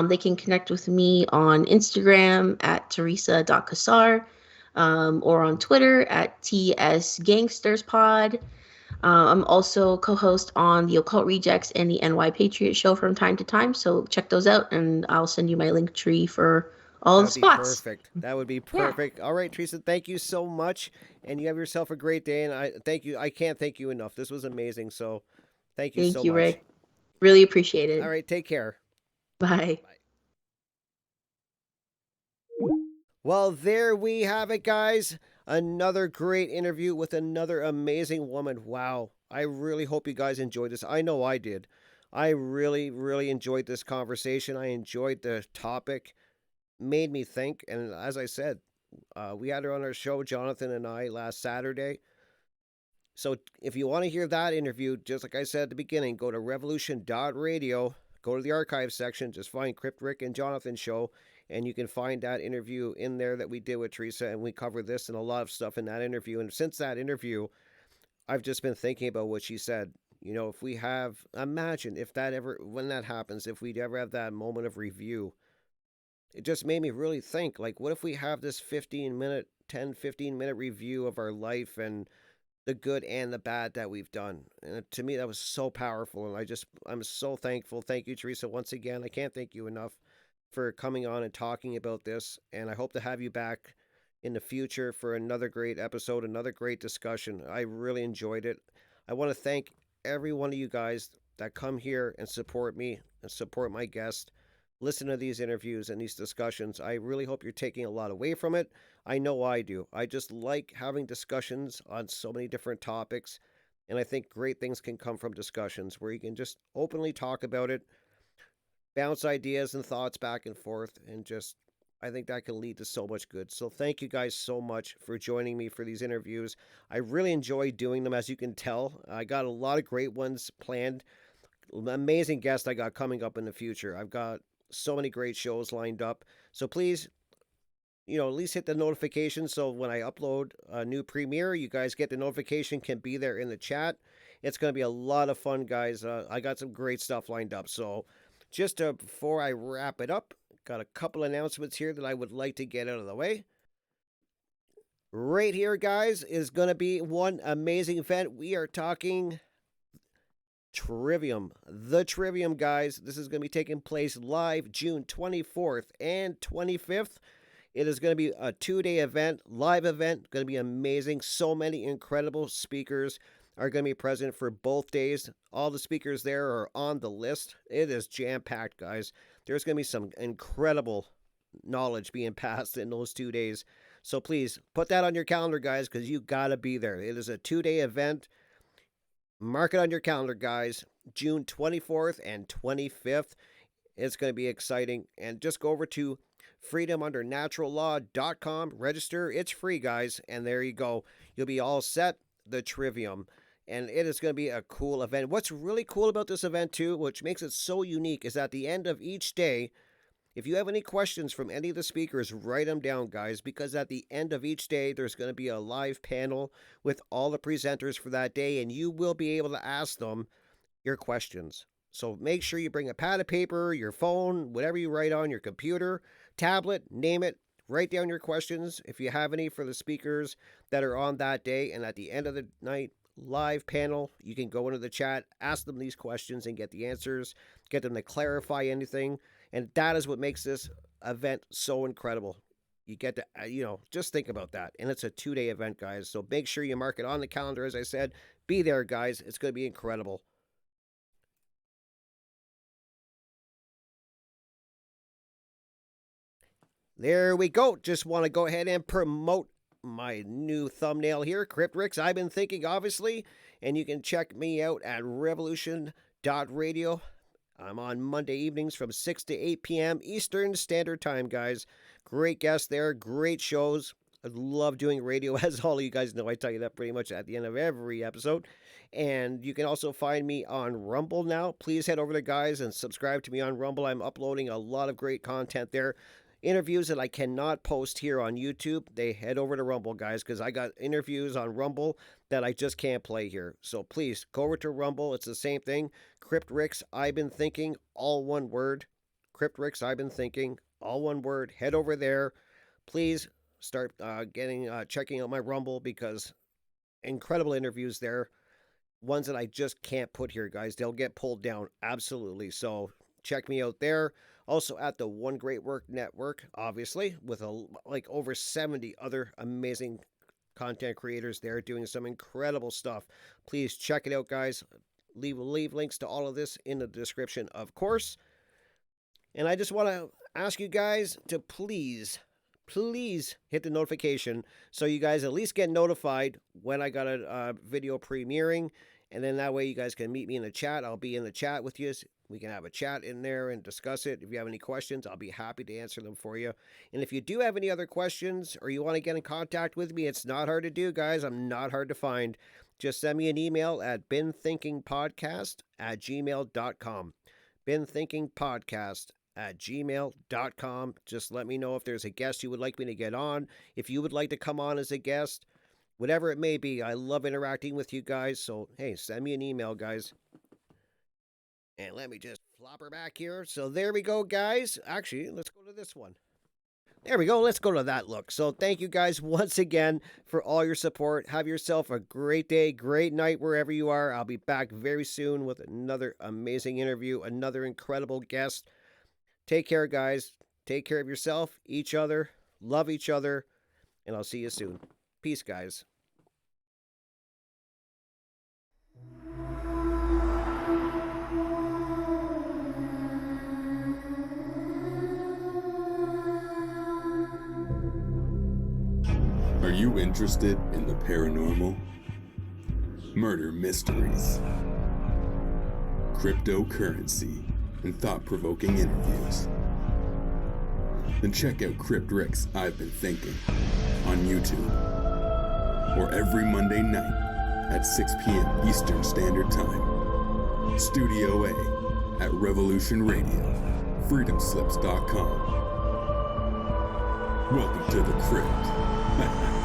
They can connect with me on Instagram at Theresa.Cassar, or on Twitter at TSGangstersPod. I'm also co-host on the Occult Rejects and the NY Patriot Show from time to time. So check those out, and I'll send you my link tree for all That the would be spots. perfect. That would be Yeah. perfect. All right, Teresa, thank you so much, and you have yourself a great day. And I thank you. I can't thank you enough. This was amazing. So, thank you Thank so you, much. Ray. Really appreciate All it. right, take care. Bye. Bye. Well, there we have it, guys. Another great interview with another amazing woman. Wow. I really hope you guys enjoyed this. I know I did. I really, really enjoyed this conversation. I enjoyed the topic. Made me think. And as I said, we had her on our show, Jonathan and I, last Saturday. So if you want to hear that interview, just like I said at the beginning, go to revolution.radio, go to the archive section, just find Crypt, Rick, and Jonathan show, and you can find that interview in there that we did with Teresa, and we cover this and a lot of stuff in that interview. And since that interview, I've just been thinking about what she said. If we have, imagine if that ever, when that happens, if we'd ever have that moment of review, it just made me really think, like, what if we have this 15-minute, 10, 15-minute review of our life and the good and the bad that we've done. And to me, that was so powerful. And I'm so thankful. Thank you, Teresa, once again. I can't thank you enough for coming on and talking about this. And I hope to have you back in the future for another great episode, another great discussion. I really enjoyed it. I want to thank every one of you guys that come here and support me and support my guest. Listen to these interviews and these discussions. I really hope you're taking a lot away from it. I know I do. I just like having discussions on so many different topics. And I think great things can come from discussions where you can just openly talk about it, bounce ideas and thoughts back and forth, and just I think that can lead to so much good. So thank you guys so much for joining me for these interviews. I really enjoy doing them, as you can tell. I got a lot of great ones planned. Amazing guests I got coming up in the future. I've got so many great shows lined up. So please, at least hit the notification so when I upload a new premiere, you guys get the notification, can be there in the chat. It's going to be a lot of fun, guys. I got some great stuff lined up. So just before I wrap it up, got a couple announcements here that I would like to get out of the way. Right here, guys, is going to be one amazing event. We are talking Trivium. The Trivium, guys. This is going to be taking place live June 24th and 25th. It is going to be a 2-day event, live event, going to be amazing. So many incredible speakers are going to be present for both days. All the speakers there are on the list. It is jam-packed, guys. There's going to be some incredible knowledge being passed in those 2 days. So please put that on your calendar, guys, because you got to be there. It is a 2-day event. Mark it on your calendar, guys. June 24th and 25th. It's going to be exciting. And just go over to freedomundernaturallaw.com. Register. It's free, guys. And there you go. You'll be all set. The Trivium. And it is going to be a cool event. What's really cool about this event, too, which makes it so unique, is at the end of each day, if you have any questions from any of the speakers, write them down, guys, because at the end of each day, there's going to be a live panel with all the presenters for that day, and you will be able to ask them your questions. So make sure you bring a pad of paper, your phone, whatever you write on, your computer, tablet, name it. Write down your questions if you have any for the speakers that are on that day. And at the end of the night, live panel, you can go into the chat, ask them these questions and get the answers, get them to clarify anything. And that is what makes this event so incredible. You get to, just think about that. And it's a 2-day event, guys. So make sure you mark it on the calendar. As I said, be there, guys. It's going to be incredible. There we go. Just want to go ahead and promote my new thumbnail here, Crypt Ricks. I've been thinking, obviously, and you can check me out at revolution.radio. I'm on Monday evenings from 6 to 8 p.m. Eastern Standard Time, guys. Great guests there, great shows. I love doing radio, as all of you guys know. I tell you that pretty much at the end of every episode. And you can also find me on Rumble now. Please head over there, guys, and subscribe to me on Rumble. I'm uploading a lot of great content there. Interviews that I cannot post here on YouTube, they head over to Rumble, guys, because I got interviews on Rumble that I just can't play here. So please go over to Rumble. It's the same thing. Crypt Ricks, I've been thinking, all one word. Crypt Ricks, I've been thinking, all one word. Head over there. Please start checking out my Rumble, because incredible interviews there. Ones that I just can't put here, guys. They'll get pulled down. Absolutely. So check me out there. Also at the One Great Work Network, obviously, with over 70 other amazing content creators there doing some incredible stuff. Please check it out, guys. Leave links to all of this in the description, of course. And I just want to ask you guys to please hit the notification so you guys at least get notified when I got a video premiering. And then that way you guys can meet me in the chat. I'll be in the chat with you. We can have a chat in there and discuss it. If you have any questions, I'll be happy to answer them for you. And if you do have any other questions or you want to get in contact with me, it's not hard to do, guys. I'm not hard to find. Just send me an email at binthinkingpodcast@gmail.com. binthinkingpodcast@gmail.com. Just let me know if there's a guest you would like me to get on. If you would like to come on as a guest, whatever it may be, I love interacting with you guys. So, hey, send me an email, guys. And let me just flop her back here. So there we go, guys. Actually, let's go to this one. There we go. Let's go to that look. So thank you guys once again for all your support. Have yourself a great day, great night wherever you are. I'll be back very soon with another amazing interview, another incredible guest. Take care, guys. Take care of yourself, each other, love each other, and I'll see you soon. Peace, guys. Are you interested in the paranormal, murder mysteries, cryptocurrency, and thought-provoking interviews. Then check out Crypt Rick's I've Been Thinking on YouTube, or every Monday night at 6 p.m. Eastern Standard Time. Studio A at Revolution Radio, freedomslips.com. Welcome to the Crypt.